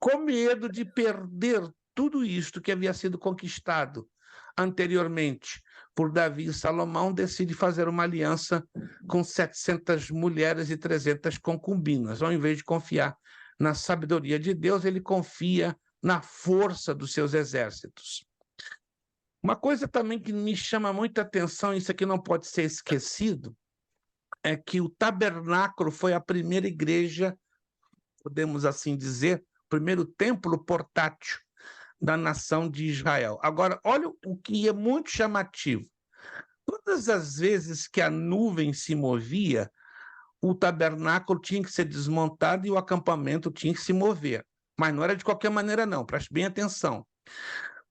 com medo de perder tudo isto que havia sido conquistado anteriormente por Davi e Salomão, decide fazer uma aliança com 700 mulheres e 300 concubinas. Ao invés de confiar na sabedoria de Deus, ele confia na força dos seus exércitos. Uma coisa também que me chama muita atenção, isso aqui não pode ser esquecido, é que o tabernáculo foi a primeira igreja, podemos assim dizer, o primeiro templo portátil da nação de Israel. Agora, olha o que é muito chamativo. Todas as vezes que a nuvem se movia, o tabernáculo tinha que ser desmontado e o acampamento tinha que se mover. Mas não era de qualquer maneira, não. Preste bem atenção.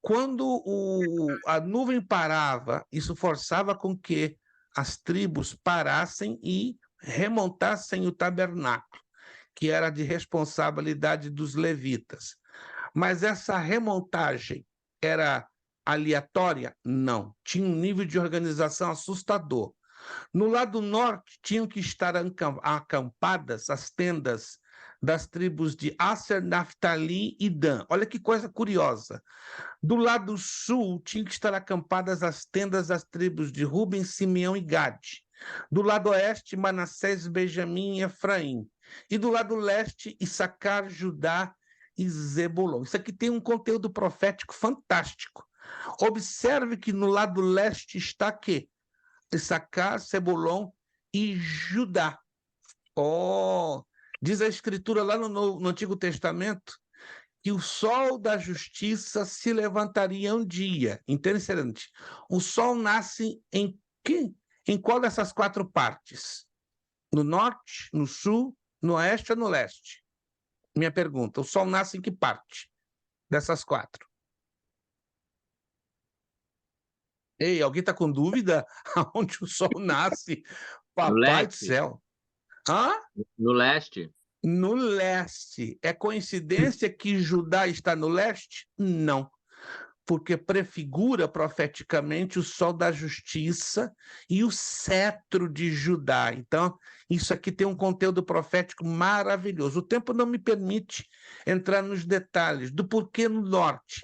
Quando a nuvem parava, isso forçava com que as tribos parassem e remontassem o tabernáculo, que era de responsabilidade dos levitas. Mas essa remontagem era aleatória? Não. Tinha um nível de organização assustador. No lado norte, tinham que estar acampadas as tendas das tribos de Aser, Naftali e Dan. Olha que coisa curiosa. Do lado sul, tinham que estar acampadas as tendas das tribos de Ruben, Simeão e Gade. Do lado oeste, Manassés, Benjamim e Efraim. E do lado leste, Issacar, Judá e Zebulon. Isso aqui tem um conteúdo profético fantástico. Observe que no lado leste está aqui Issacar, Zebulon e Judá. Diz a Escritura lá no Antigo Testamento que o sol da justiça se levantaria um dia. Interessante. O sol nasce em qual dessas quatro partes? No norte, no sul, no oeste ou no leste? Minha pergunta, o sol nasce em que parte dessas quatro? Ei, alguém está com dúvida aonde o sol nasce? Papai do céu. Hã? No leste. no leste. É coincidência que Judá está no leste? Não, porque prefigura profeticamente o sol da justiça e o cetro de Judá. Então, isso aqui tem um conteúdo profético maravilhoso. O tempo não me permite entrar nos detalhes do porquê no norte,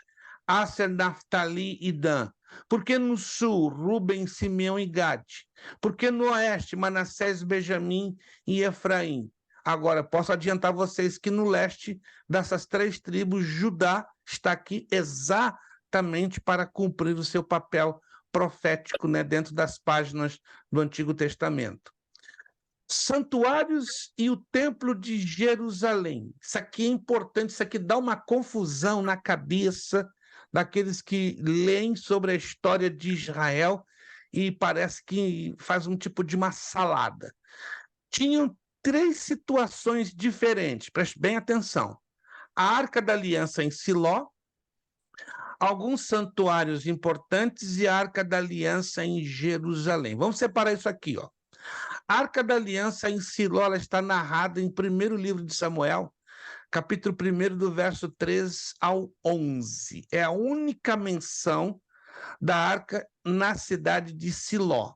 Aser, Naftali e Dan. Por que no sul, Ruben, Simeão e Gade? Por que no oeste, Manassés, Benjamim e Efraim? Agora, posso adiantar vocês que no leste dessas 3 tribos, Judá está aqui exatamente para cumprir o seu papel profético, né, dentro das páginas do Antigo Testamento. Santuários e o Templo de Jerusalém. Isso aqui é importante, isso aqui dá uma confusão na cabeça daqueles que leem sobre a história de Israel e parece que faz um tipo de uma salada. Tinham 3 situações diferentes, preste bem atenção. A Arca da Aliança em Siló, alguns santuários importantes e a Arca da Aliança em Jerusalém. Vamos separar isso aqui, ó. A Arca da Aliança em Siló, ela está narrada em 1º livro de Samuel, capítulo 1, do verso 3 ao 11. É a única menção da arca na cidade de Siló.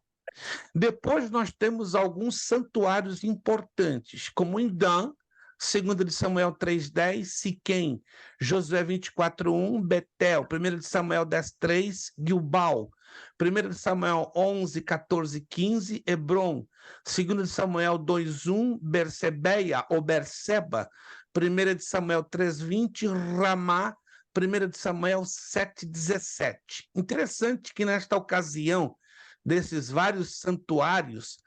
Depois nós temos alguns santuários importantes, como em Dan, 2 de Samuel 3:10, Siquém, Josué 24:1, Betel, 1 de Samuel 10:3, Gilgal, 1 de Samuel 11, 14, 15, Hebron, 2 de Samuel 2:1, Bersebeia ou Berseba, 1 de Samuel 3:20, Ramá, 1 de Samuel 7:17. Interessante que nesta ocasião, desses vários santuários,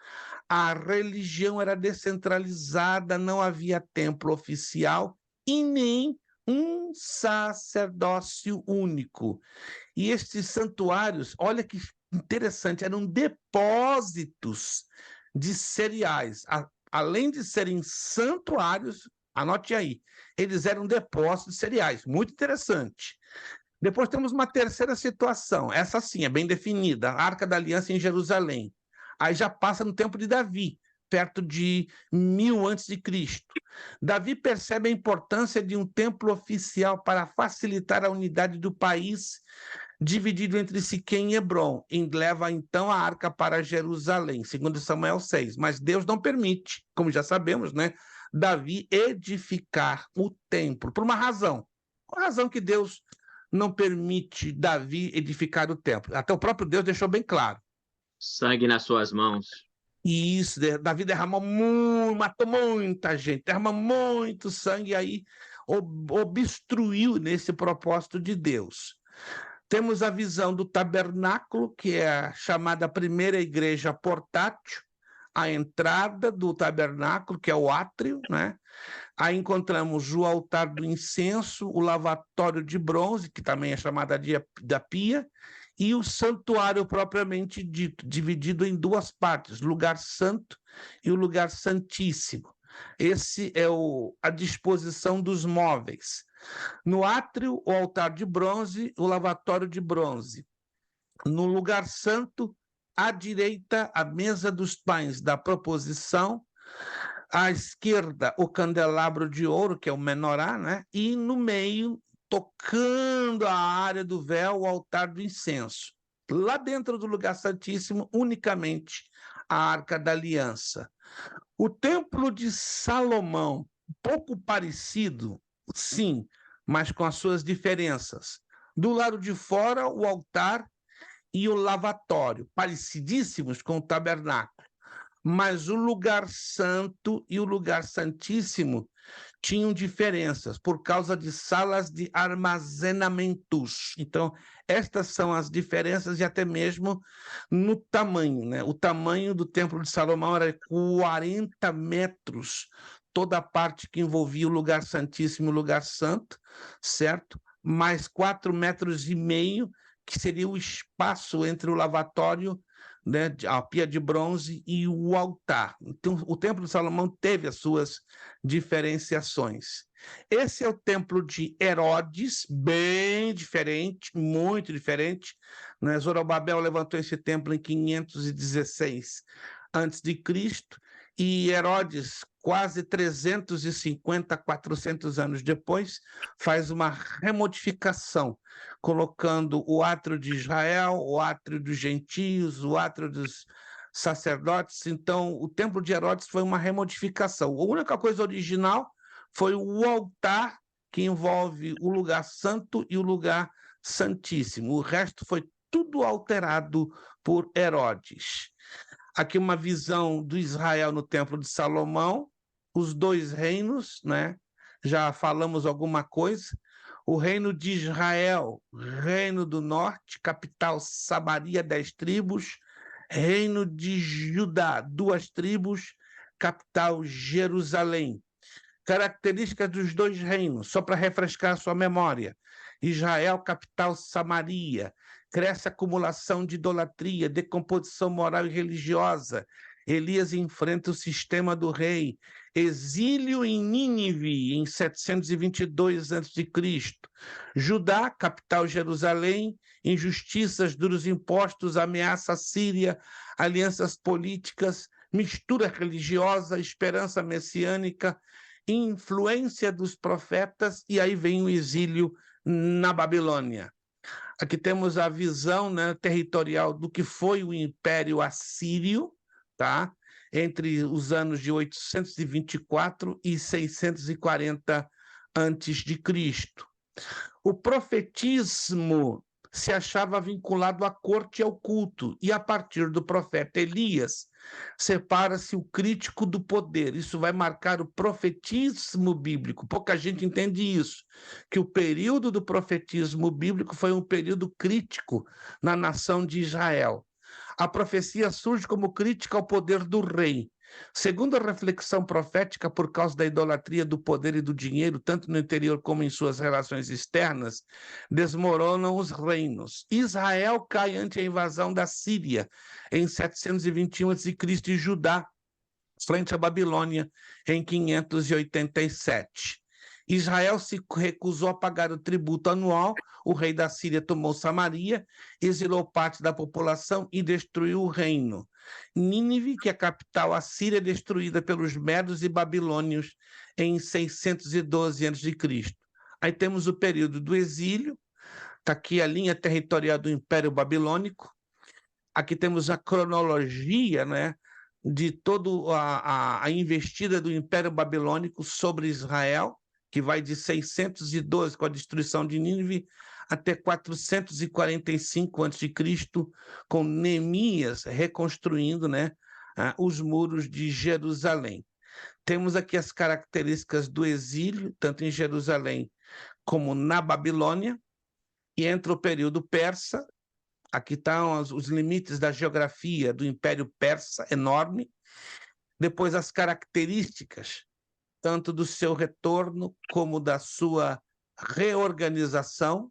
a religião era descentralizada, não havia templo oficial e nem um sacerdócio único. E estes santuários, olha que interessante, eram depósitos de cereais. Além de serem santuários, anote aí, eles eram depósitos de cereais. Muito interessante. Depois temos uma terceira situação, essa sim é bem definida, a Arca da Aliança em Jerusalém. Aí já passa no tempo de Davi, perto de 1000 a.C. Davi percebe a importância de um templo oficial para facilitar a unidade do país, dividido entre Siquém e Hebron, e leva então a arca para Jerusalém, segundo Samuel 6. Mas Deus não permite, como já sabemos, né, Davi edificar o templo, por uma razão. Qual a razão que Deus não permite Davi edificar o templo? Até o próprio Deus deixou bem claro. Sangue nas suas mãos. E isso, Davi derramou muito, matou muita gente, derramou muito sangue, e aí obstruiu nesse propósito de Deus. Temos a visão do tabernáculo, que é a chamada primeira igreja portátil, a entrada do tabernáculo, que é o átrio, né? Aí encontramos o altar do incenso, o lavatório de bronze, que também é chamada da pia, e o santuário propriamente dito, dividido em 2 partes, lugar santo e o lugar santíssimo. Esse é a disposição dos móveis. No átrio, o altar de bronze, o lavatório de bronze. No lugar santo, à direita, a mesa dos pães da proposição, à esquerda, o candelabro de ouro, que é o menorá, né? E no meio, tocando a área do véu, o altar do incenso. Lá dentro do lugar santíssimo, unicamente a Arca da Aliança. O Templo de Salomão, pouco parecido, sim, mas com as suas diferenças. Do lado de fora, o altar e o lavatório, parecidíssimos com o tabernáculo. Mas o lugar santo e o lugar santíssimo tinham diferenças por causa de salas de armazenamentos. Então, estas são as diferenças e até mesmo no tamanho, né? O tamanho do Templo de Salomão era 40 metros, toda a parte que envolvia o lugar santíssimo e o lugar santo, certo? Mais 4,5 metros, que seria o espaço entre o lavatório, né, a pia de bronze e o altar. Então, o Templo de Salomão teve as suas diferenciações. Esse é o Templo de Herodes, bem diferente, muito diferente, né? Zorobabel levantou esse templo em 516 a.C., e Herodes, quase 350, 400 anos depois, faz uma remodificação, colocando o átrio de Israel, o átrio dos gentios, o átrio dos sacerdotes. Então, o templo de Herodes foi uma remodificação. A única coisa original foi o altar, que envolve o lugar santo e o lugar santíssimo. O resto foi tudo alterado por Herodes. Aqui uma visão do Israel no Templo de Salomão, os dois reinos, né? Já falamos alguma coisa. O reino de Israel, reino do norte, capital Samaria, 10 tribos. Reino de Judá, 2 tribos, capital Jerusalém. Características dos dois reinos, só para refrescar a sua memória. Israel, capital Samaria. Cresce a acumulação de idolatria, decomposição moral e religiosa. Elias enfrenta o sistema do rei. Exílio em Nínive, em 722 a.C. Judá, capital Jerusalém. Injustiças, duros impostos, ameaça à Síria, alianças políticas, mistura religiosa, esperança messiânica, influência dos profetas, e aí vem o exílio na Babilônia. Aqui temos a visão, né, territorial do que foi o Império Assírio, tá? Entre os anos de 824 e 640 a.C. O profetismo se achava vinculado à corte e ao culto, e a partir do profeta Elias, separa-se o crítico do poder. Isso vai marcar o profetismo bíblico. Pouca gente entende isso, que o período do profetismo bíblico foi um período crítico na nação de Israel. A profecia surge como crítica ao poder do rei. Segundo a reflexão profética, por causa da idolatria do poder e do dinheiro, tanto no interior como em suas relações externas, desmoronam os reinos. Israel cai ante a invasão da Síria em 721 a.C. e Judá, frente à Babilônia, em 587. Israel se recusou a pagar o tributo anual, o rei da Síria tomou Samaria, exilou parte da população e destruiu o reino. Nínive, que é a capital assíria, destruída pelos medos e babilônios em 612 a.C. Aí temos o período do exílio, está aqui a linha territorial do Império Babilônico. Aqui temos a cronologia, né, de toda a investida do Império Babilônico sobre Israel, que vai de 612, com a destruição de Nínive, até 445 a.C., com Neemias reconstruindo, né, os muros de Jerusalém. Temos aqui as características do exílio, tanto em Jerusalém como na Babilônia, e entra o período persa. Aqui estão os limites da geografia do Império Persa, enorme. Depois as características, tanto do seu retorno como da sua reorganização.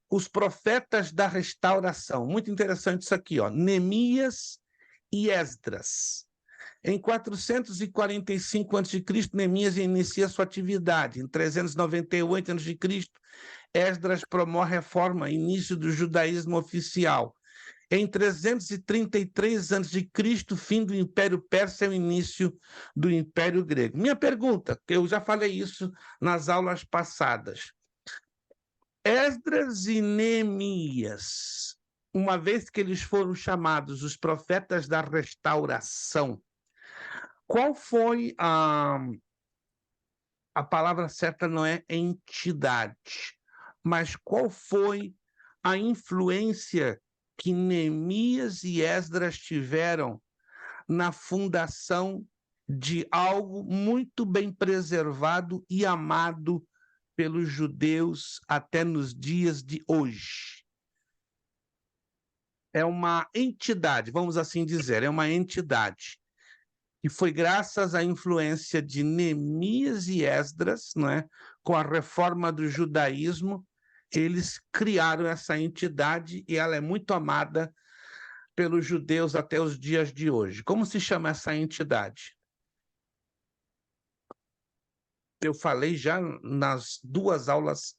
Os profetas da restauração. Muito interessante isso aqui, ó. Neemias e Esdras. Em 445 a.C., Neemias inicia sua atividade. Em 398 a.C., Esdras promove a reforma, início do judaísmo oficial. Em 333 a.C., fim do Império Persa e o início do Império Grego. Minha pergunta, que eu já falei isso nas aulas passadas. Esdras e Neemias, uma vez que eles foram chamados os profetas da restauração, qual foi a palavra certa? Não é entidade, mas qual foi a influência que Neemias e Esdras tiveram na fundação de algo muito bem preservado e amado pelos judeus até nos dias de hoje? É uma entidade, vamos assim dizer, é uma entidade. E foi graças à influência de Neemias e Esdras, não é? Com a reforma do judaísmo, eles criaram essa entidade e ela é muito amada pelos judeus até os dias de hoje. Como se chama essa entidade? Eu falei já nas 2 aulas.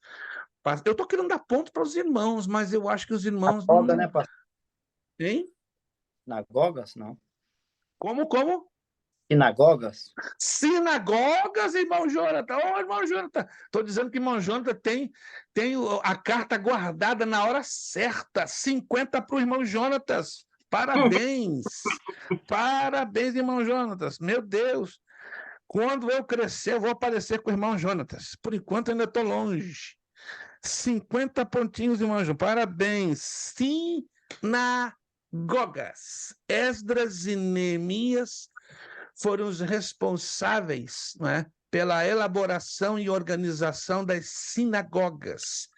Eu estou querendo dar ponto para os irmãos, mas eu acho que os irmãos Sinagoga, não... né, pastor? Hein? Sinagogas, não. Como? Sinagogas? Sinagogas, irmão Jonathan. Ô, irmão Jonathan, estou dizendo que irmão Jonathan tem a carta guardada na hora certa. 50 para o irmão Jonatas. Parabéns. Parabéns, irmão Jonatas. Meu Deus. Quando eu crescer, eu vou aparecer com o irmão Jonatas. Por enquanto, ainda estou longe. 50 pontinhos, irmão Jonatas. Parabéns. Sinagogas. Esdras e Neemias foram os responsáveis, não é, pela elaboração e organização das sinagogas.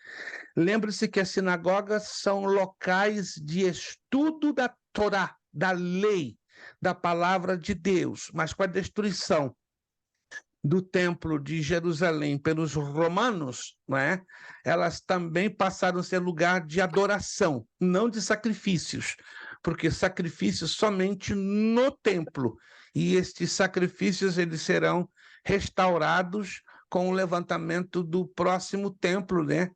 Lembre-se que as sinagogas são locais de estudo da Torá, da lei, da palavra de Deus, mas com a destruição do Templo de Jerusalém pelos romanos, não é? Elas também passaram a ser lugar de adoração, não de sacrifícios, porque sacrifícios somente no templo, e estes sacrifícios eles serão restaurados com o levantamento do próximo templo, né?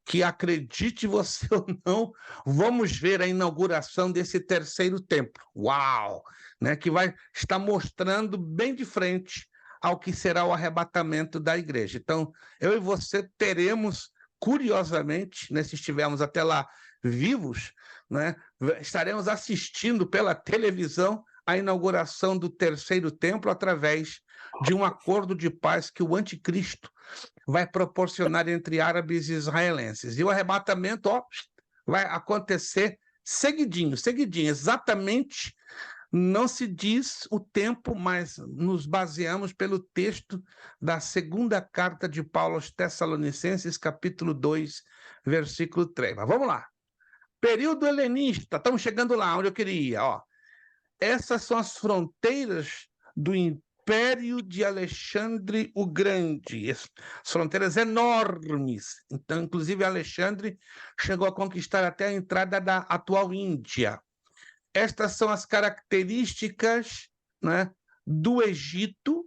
Que, acredite você ou não, vamos ver a inauguração desse terceiro templo. Uau! Né? Que vai estar mostrando bem de frente ao que será o arrebatamento da igreja. Então, eu e você teremos, curiosamente, né, se estivermos até lá vivos, né, estaremos assistindo pela televisão a inauguração do terceiro templo através de um acordo de paz que o anticristo vai proporcionar entre árabes e israelenses. E o arrebatamento, vai acontecer seguidinho, exatamente. Não se diz o tempo, mas nos baseamos pelo texto da segunda carta de Paulo aos Tessalonicenses, capítulo 2, versículo 3. Mas vamos lá. Período helenista, estamos chegando lá onde eu queria. Essas são as fronteiras do Império de Alexandre o Grande. As fronteiras enormes. Então, inclusive, Alexandre chegou a conquistar até a entrada da atual Índia. Estas são as características, né, do Egito,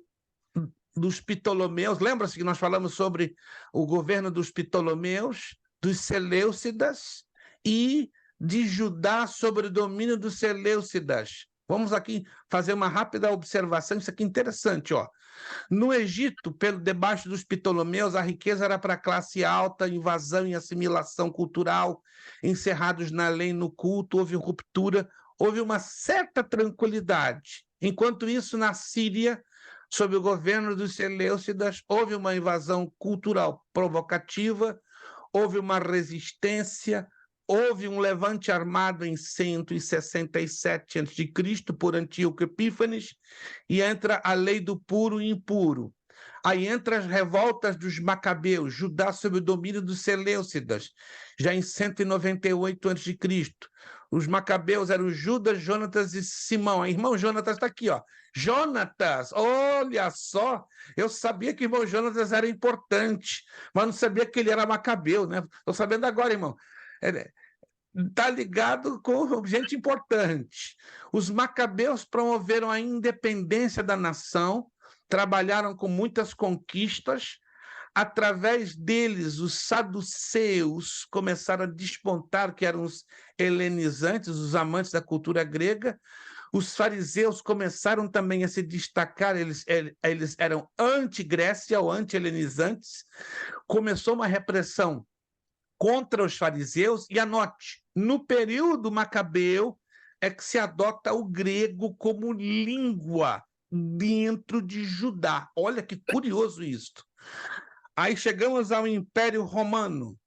dos Ptolomeus. Lembra-se que nós falamos sobre o governo dos Ptolomeus, dos Seleucidas e de Judá sobre o domínio dos Seleucidas. Vamos aqui fazer uma rápida observação, isso aqui é interessante. No Egito, debaixo dos Ptolomeus, a riqueza era para a classe alta, invasão e assimilação cultural, encerrados na lei e no culto, houve ruptura, houve uma certa tranquilidade. Enquanto isso, na Síria, sob o governo dos Seleucidas, houve uma invasão cultural provocativa, houve uma resistência, houve um levante armado em 167 a.C. por Antíoco Epífanes, e entra a lei do puro e impuro. Aí entra as revoltas dos Macabeus, Judá sob o domínio dos Seleucidas, já em 198 a.C. Os Macabeus eram Judas, Jonatas e Simão. O irmão Jonatas está aqui, Jonatas, olha só, eu sabia que o irmão Jonatas era importante, mas não sabia que ele era Macabeu, né? Estou sabendo agora, irmão. Está ligado com gente importante. Os Macabeus promoveram a independência da nação, trabalharam com muitas conquistas. Através deles, os saduceus começaram a despontar, que eram os helenizantes, os amantes da cultura grega. Os fariseus começaram também a se destacar, eles eram anti-Grécia ou anti-helenizantes. Começou uma repressão contra os fariseus, e anote, no período macabeu é que se adota o grego como língua dentro de Judá. Olha que curioso isto. Aí chegamos ao Império Romano.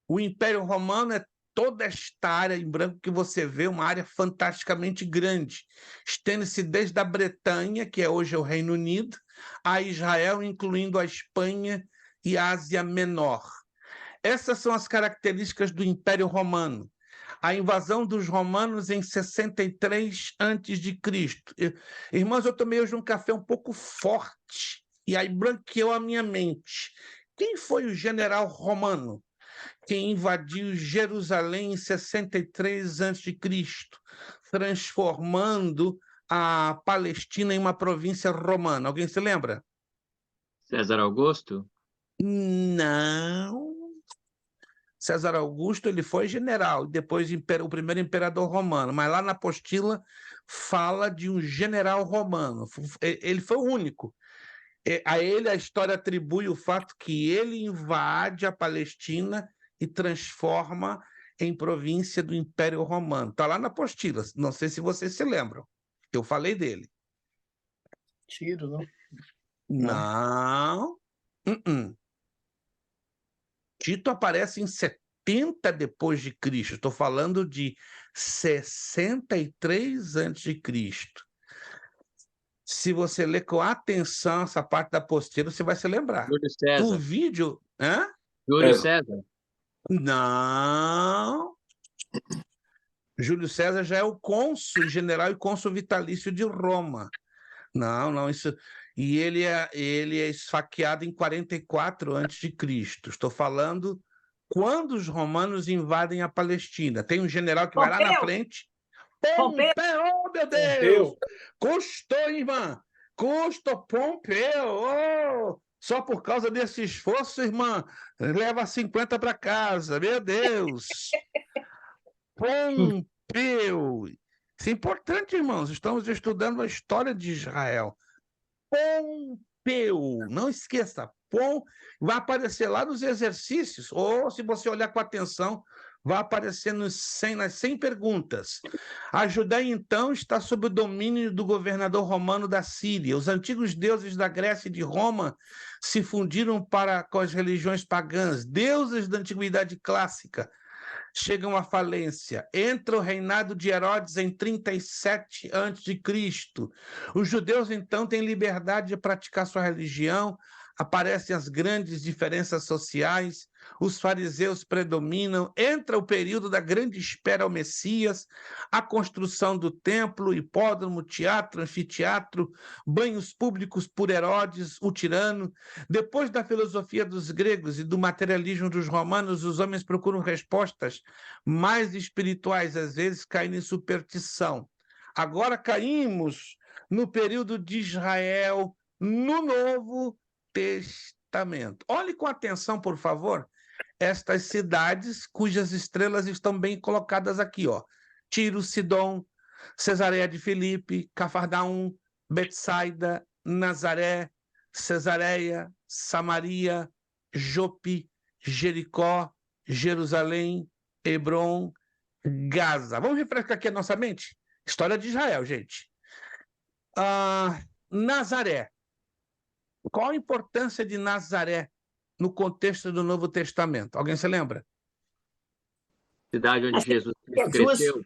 O Império Romano é toda esta área em branco que você vê, uma área fantasticamente grande. Estende-se desde a Bretanha, que é hoje o Reino Unido, a Israel, incluindo a Espanha e a Ásia Menor. Essas são as características do Império Romano. A invasão dos romanos em 63 a.C. Irmãos, eu tomei hoje um café um pouco forte, e aí branqueou a minha mente. Quem foi o general romano que invadiu Jerusalém em 63 a.C., transformando a Palestina em uma província romana? Alguém se lembra? César Augusto? Não. César Augusto ele foi general, e depois o primeiro imperador romano, mas lá na apostila fala de um general romano. Ele foi o único. A ele a história atribui o fato que ele invade a Palestina e transforma em província do Império Romano. Está lá na apostila, não sei se vocês se lembram. Eu falei dele. Tiro, não? Não. Tito aparece em 70 depois de Cristo. Estou falando de 63 antes de Cristo. Se você ler com atenção essa parte da apostila, você vai se lembrar. Júlio César. O vídeo... Hã? Júlio César. Não. Júlio César já é o cônsul general e cônsul vitalício de Roma. Não, isso... E ele é esfaqueado em 44 a.C. Estou falando quando os romanos invadem a Palestina. Tem um general que vai lá na frente. Pompeu, oh, meu Deus! Custou, irmã! Custou Pompeu! Oh! Só por causa desse esforço, irmã, leva 50 para casa. Meu Deus! Pompeu! Isso é importante, irmãos. Estamos estudando a história de Israel. Pompeu, não esqueça, vai aparecer lá nos exercícios, ou se você olhar com atenção, vai aparecer nas 100 perguntas. A Judéia, então, está sob o domínio do governador romano da Síria. Os antigos deuses da Grécia e de Roma se fundiram com as religiões pagãs. Deuses da antiguidade clássica chegam à falência. Entra o reinado de Herodes em 37 a.C. Os judeus, então, têm liberdade de praticar sua religião, aparecem as grandes diferenças sociais, os fariseus predominam, entra o período da grande espera ao Messias, a construção do templo, hipódromo, teatro, anfiteatro, banhos públicos por Herodes, o tirano. Depois da filosofia dos gregos e do materialismo dos romanos, os homens procuram respostas mais espirituais, às vezes caindo em superstição. Agora caímos no período de Israel, no Novo Testamento. Olhe com atenção, por favor, estas cidades cujas estrelas estão bem colocadas aqui, ó. Tiro, Sidom, Cesareia de Filipe, Cafarnaum, Betsaida, Nazaré, Cesareia, Samaria, Jope, Jericó, Jerusalém, Hebrom, Gaza. Vamos refrescar aqui a nossa mente? História de Israel, gente. Nazaré. Qual a importância de Nazaré no contexto do Novo Testamento? Alguém se lembra? Cidade onde Jesus cresceu.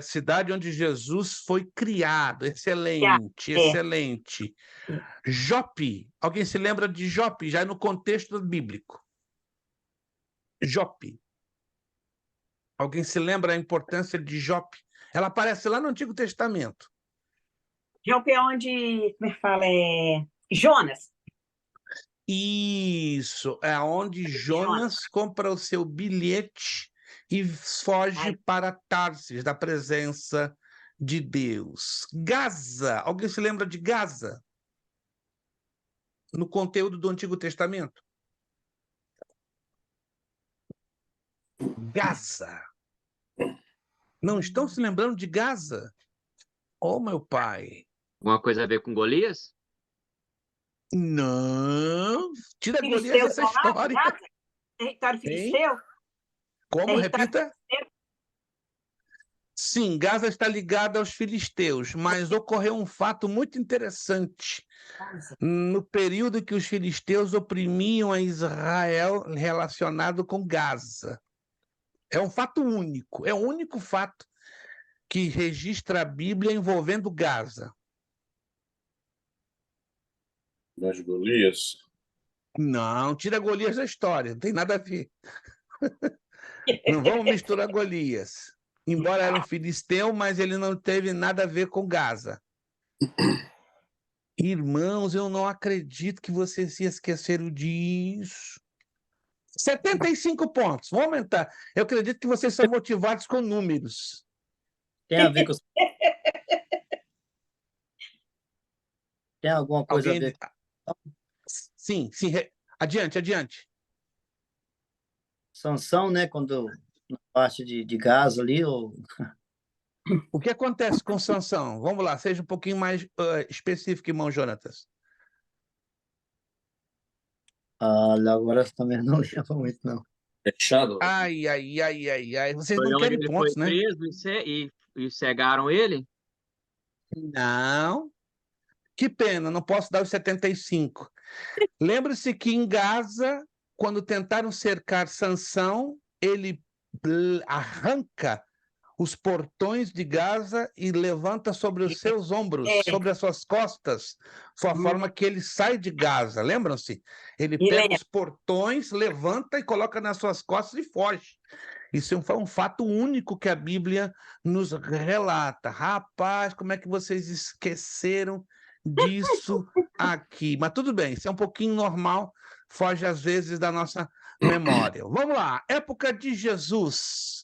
Cidade onde Jesus foi criado. Excelente, excelente. Jope. Alguém se lembra de Jope, já no contexto bíblico? Jope. Alguém se lembra da importância de Jope? Ela aparece lá no Antigo Testamento. Jope é onde, como é que fala? Jonas. Isso, é onde Jonas compra o seu bilhete e foge para Tarsis, da presença de Deus. Gaza, alguém se lembra de Gaza? No conteúdo do Antigo Testamento? Gaza. Não estão se lembrando de Gaza? Oh, meu pai. Alguma coisa a ver com Golias? Não. Tira Golias dessa história. Gaza? Território filisteu? Como? Repita? Sim, Gaza está ligada aos filisteus, mas ocorreu um fato muito interessante. No período que os filisteus oprimiam a Israel relacionado com Gaza. É um fato único, é o único fato que registra a Bíblia envolvendo Gaza. Das Golias? Não, tira Golias da história, não tem nada a ver. Não vamos misturar Golias. Embora era um filisteu, mas ele não teve nada a ver com Gaza. Irmãos, eu não acredito que vocês se esqueceram disso. 75 pontos, vou aumentar. Eu acredito que vocês são motivados com números. Tem a ver com... Tem alguma coisa a ver? Sim. Adiante. Sansão, né? Quando na parte de Gaza ali, ou O que acontece com Sansão? Vamos lá, seja um pouquinho mais específico, irmão Jonatas. agora também não lembro muito, não. Fechado. Ai, ai, ai, ai, ai. Vocês Foi não onde querem ele pontos, foi né? preso e cegaram ele? Não. Que pena, não posso dar os 75. Lembre-se que em Gaza, quando tentaram cercar Sansão, ele arranca os portões de Gaza e levanta sobre os seus ombros, É. sobre as suas costas, sua forma que ele sai de Gaza. Lembram-se? Ele Me pega lembro. os portões, levanta e coloca nas suas costas e foge. Isso foi um fato único que a Bíblia nos relata. Rapaz, como é que vocês esqueceram disso aqui? Mas tudo bem, isso é um pouquinho normal, foge às vezes da nossa memória. Vamos lá, época de Jesus.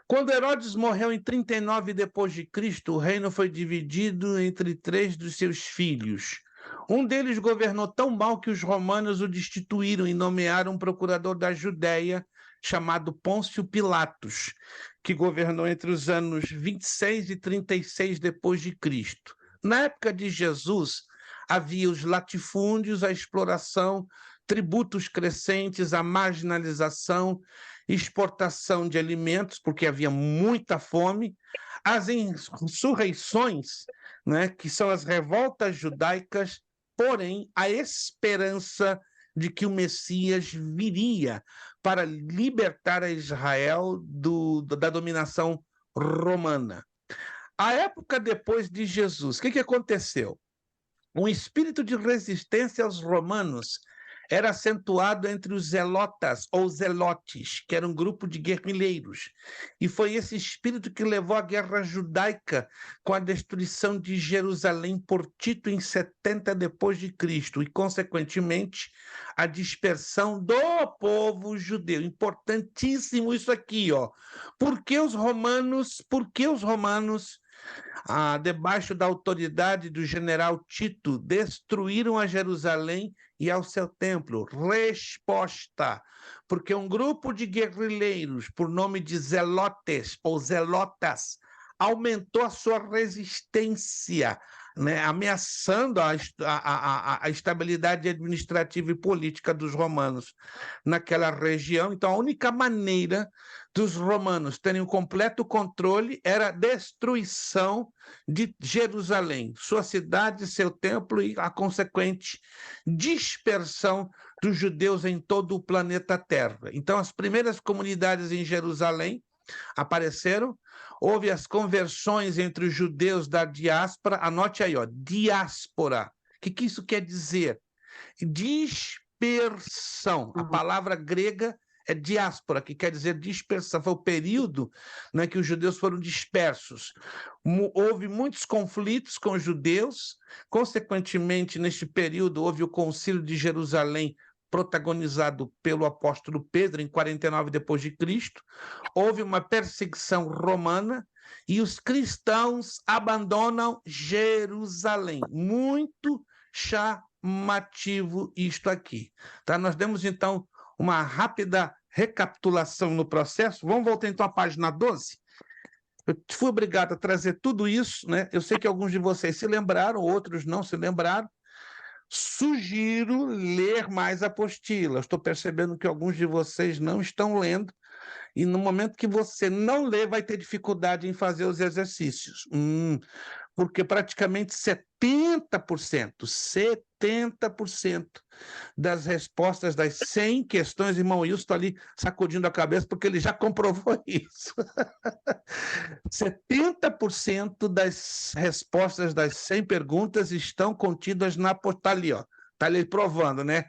Quando Herodes morreu em 39 depois de Cristo, o reino foi dividido entre 3 dos seus filhos. Um deles governou tão mal que os romanos o destituíram e nomearam um procurador da Judéia chamado Pôncio Pilatos, que governou entre os anos 26 e 36 depois de Cristo. Na época de Jesus, havia os latifúndios, a exploração, tributos crescentes, a marginalização, exportação de alimentos, porque havia muita fome, as insurreições, né, que são as revoltas judaicas, porém, a esperança de que o Messias viria para libertar a Israel da dominação romana. A época depois de Jesus, o que aconteceu? Um espírito de resistência aos romanos era acentuado entre os zelotas ou zelotes, que era um grupo de guerrilheiros. E foi esse espírito que levou à guerra judaica com a destruição de Jerusalém por Tito em 70 depois de Cristo e, consequentemente, a dispersão do povo judeu. Importantíssimo isso aqui, ó. Por que os romanos, debaixo da autoridade do general Tito, destruíram a Jerusalém e ao seu templo? Resposta: porque um grupo de guerrilheiros, por nome de zelotes ou zelotas, aumentou a sua resistência, né, ameaçando a estabilidade administrativa e política dos romanos naquela região. Então, a única maneira dos romanos terem um completo controle era a destruição de Jerusalém, sua cidade, seu templo e a consequente dispersão dos judeus em todo o planeta Terra. Então, as primeiras comunidades em Jerusalém apareceram, houve as conversões entre os judeus da diáspora, anote aí, ó, diáspora. O que isso quer dizer? Dispersão. A palavra grega é diáspora, que quer dizer dispersão. Foi o período, né, que os judeus foram dispersos. Houve muitos conflitos com os judeus, consequentemente, neste período, houve o Concílio de Jerusalém, protagonizado pelo apóstolo Pedro, em 49 depois de Cristo. Houve uma perseguição romana e os cristãos abandonam Jerusalém. Muito chamativo isto aqui. Tá? Nós demos, então, uma rápida recapitulação no processo. Vamos voltar, então, à página 12. Eu fui obrigado a trazer tudo isso, né? Eu sei que alguns de vocês se lembraram, outros não se lembraram. Sugiro ler mais a apostila. Estou percebendo que alguns de vocês não estão lendo, e no momento que você não lê, vai ter dificuldade em fazer os exercícios. Porque praticamente 70% das respostas das 100 questões, irmão Wilson está ali sacudindo a cabeça, porque ele já comprovou isso. 70% das respostas das 100 perguntas estão contidas na apostila. Está ali, ó. Está ali provando, né?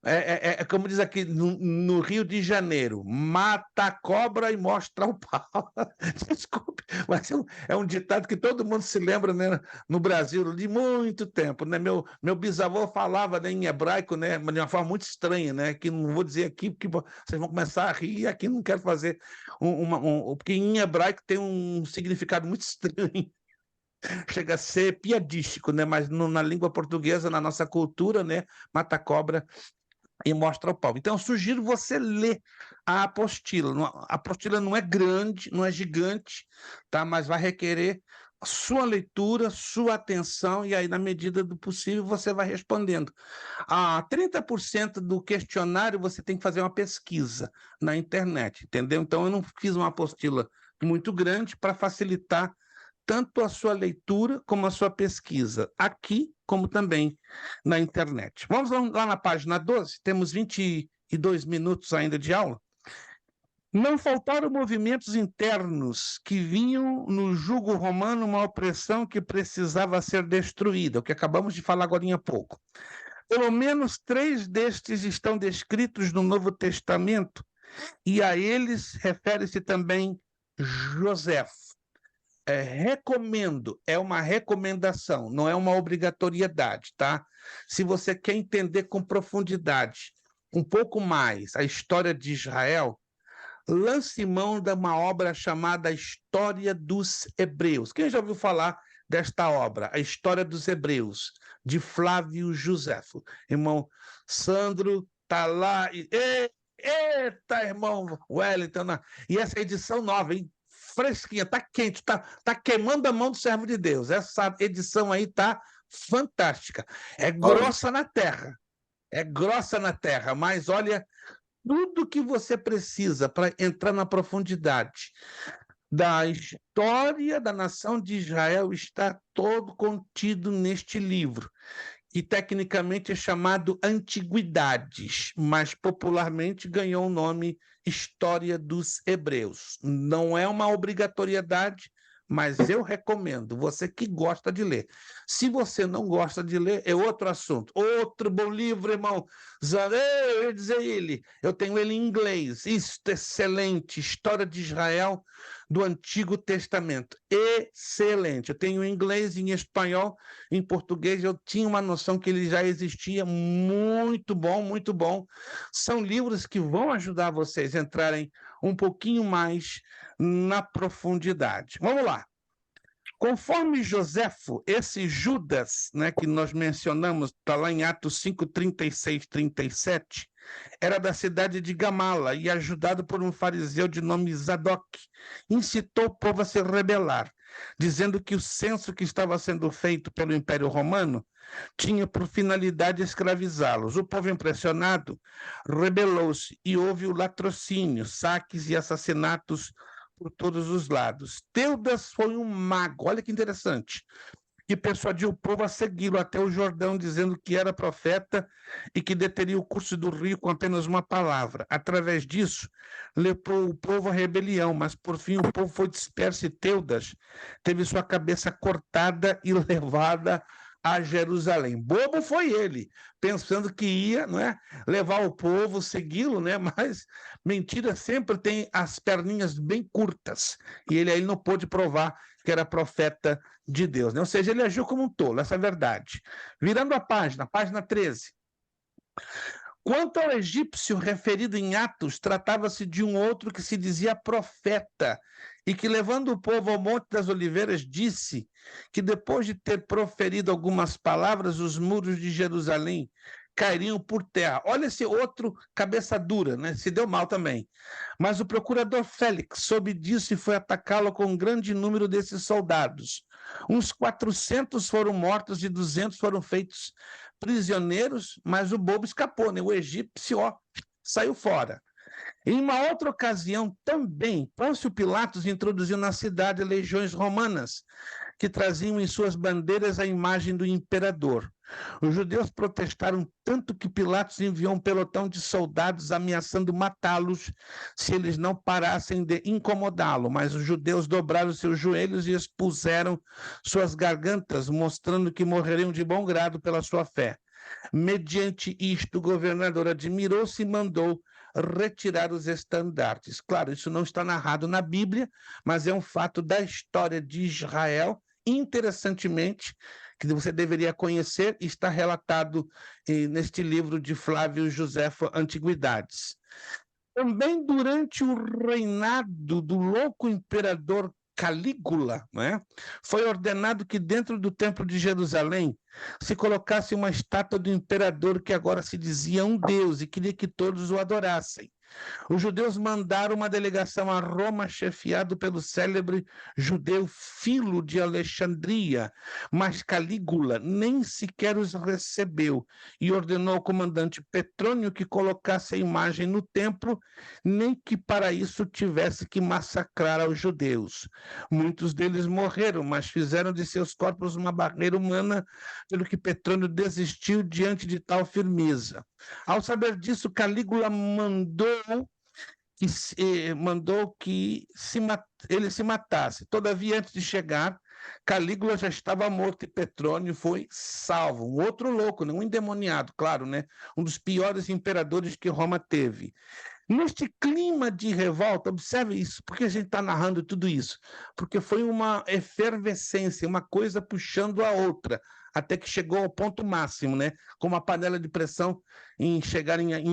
É como diz aqui no Rio de Janeiro: mata a cobra e mostra o pau. Desculpe, mas é um ditado que todo mundo se lembra, né, no Brasil de muito tempo, né? Meu bisavô falava, né, em hebraico, né, mas de uma forma muito estranha, né, que não vou dizer aqui porque vocês vão começar a rir, e aqui não quero fazer porque em hebraico tem um significado muito estranho. Chega a ser piadístico, né? Mas na língua portuguesa, na nossa cultura, né, mata a cobra e mostra ao povo. Então, eu sugiro você ler a apostila. A apostila não é grande, não é gigante, tá? Mas vai requerer sua leitura, sua atenção, e aí, na medida do possível, você vai respondendo. 30% do questionário você tem que fazer uma pesquisa na internet, entendeu? Então, eu não fiz uma apostila muito grande para facilitar tanto a sua leitura como a sua pesquisa, aqui como também na internet. Vamos lá na página 12, temos 22 minutos ainda de aula. Não faltaram movimentos internos que vinham no jugo romano uma opressão que precisava ser destruída, o que acabamos de falar agora há pouco. Pelo menos 3 destes estão descritos no Novo Testamento, e a eles refere-se também Joséfo. Recomendo, é uma recomendação, não é uma obrigatoriedade, tá? Se você quer entender com profundidade um pouco mais a história de Israel, lance mão de uma obra chamada História dos Hebreus. Quem já ouviu falar desta obra, A História dos Hebreus, de Flávio Joséfo? Irmão Sandro tá lá e... Eita, irmão Wellington! E essa edição nova, hein? Fresquinha, tá quente, tá queimando a mão do servo de Deus. Essa edição aí tá fantástica. É grossa na terra, mas olha, tudo que você precisa para entrar na profundidade da história da nação de Israel está todo contido neste livro, que tecnicamente é chamado Antiguidades, mas popularmente ganhou o nome História dos Hebreus. Não é uma obrigatoriedade, mas eu recomendo, você que gosta de ler. Se você não gosta de ler, é outro assunto. Outro bom livro, irmão. Eu ia dizer ele, eu tenho ele em inglês. Isto, excelente, História de Israel do Antigo Testamento. Excelente. Eu tenho em inglês, em espanhol, em português. Eu tinha uma noção que ele já existia. Muito bom, muito bom. São livros que vão ajudar vocês a entrarem um pouquinho mais na profundidade. Vamos lá. Conforme Joséfo, esse Judas, né, que nós mencionamos, está lá em Atos 5, 36, 37, era da cidade de Gamala e, ajudado por um fariseu de nome Zadok, incitou o povo a se rebelar, dizendo que o censo que estava sendo feito pelo Império Romano tinha por finalidade escravizá-los. O povo, impressionado, rebelou-se e houve o latrocínio, saques e assassinatos por todos os lados. Teudas foi um mago, olha que interessante, que persuadiu o povo a segui-lo até o Jordão, dizendo que era profeta e que deteria o curso do rio com apenas uma palavra. Através disso, levou o povo à rebelião, mas por fim o povo foi disperso e Teudas teve sua cabeça cortada e levada a Jerusalém. Bobo foi ele, pensando que ia, não é, levar o povo, segui-lo, né? Mas mentira sempre tem as perninhas bem curtas. E ele aí não pôde provar que era profeta de Deus, né? Ou seja, ele agiu como um tolo, essa é a verdade. Virando a página 13. Quanto ao egípcio referido em Atos, tratava-se de um outro que se dizia profeta e que, levando o povo ao Monte das Oliveiras, disse que depois de ter proferido algumas palavras, os muros de Jerusalém cairiam por terra. Olha esse outro cabeça dura, né? Se deu mal também. Mas o procurador Félix soube disso e foi atacá-lo com um grande número desses soldados. Uns 400 foram mortos e 200 foram feitos prisioneiros, mas o bobo escapou, né? O egípcio, saiu fora. Em uma outra ocasião, também, Pôncio Pilatos introduziu na cidade legiões romanas, que traziam em suas bandeiras a imagem do imperador. Os judeus protestaram tanto que Pilatos enviou um pelotão de soldados ameaçando matá-los se eles não parassem de incomodá-lo, mas os judeus dobraram seus joelhos e expuseram suas gargantas, mostrando que morreriam de bom grado pela sua fé. Mediante isto, o governador admirou-se e mandou retirar os estandartes. Claro, isso não está narrado na Bíblia, mas é um fato da história de Israel, interessantemente, que você deveria conhecer, e está relatado neste livro de Flávio Joséfo, Antiguidades. Também durante o reinado do louco imperador Calígula, não é? Foi ordenado que dentro do templo de Jerusalém se colocasse uma estátua do imperador que agora se dizia um deus e queria que todos o adorassem. Os judeus mandaram uma delegação a Roma, chefiado pelo célebre judeu Filo de Alexandria, mas Calígula nem sequer os recebeu e ordenou ao comandante Petrônio que colocasse a imagem no templo, nem que para isso tivesse que massacrar aos judeus. Muitos deles morreram, mas fizeram de seus corpos uma barreira humana, pelo que Petrônio desistiu diante de tal firmeza. Ao saber disso, Calígula mandou que ele se matasse. Todavia, antes de chegar, Calígula já estava morto e Petrônio foi salvo. Um outro louco, um endemoniado, claro, né? Um dos piores imperadores que Roma teve. Neste clima de revolta, observe isso, por que a gente está narrando tudo isso? Porque foi uma efervescência, uma coisa puxando a outra, até que chegou ao ponto máximo, né? Como a panela de pressão em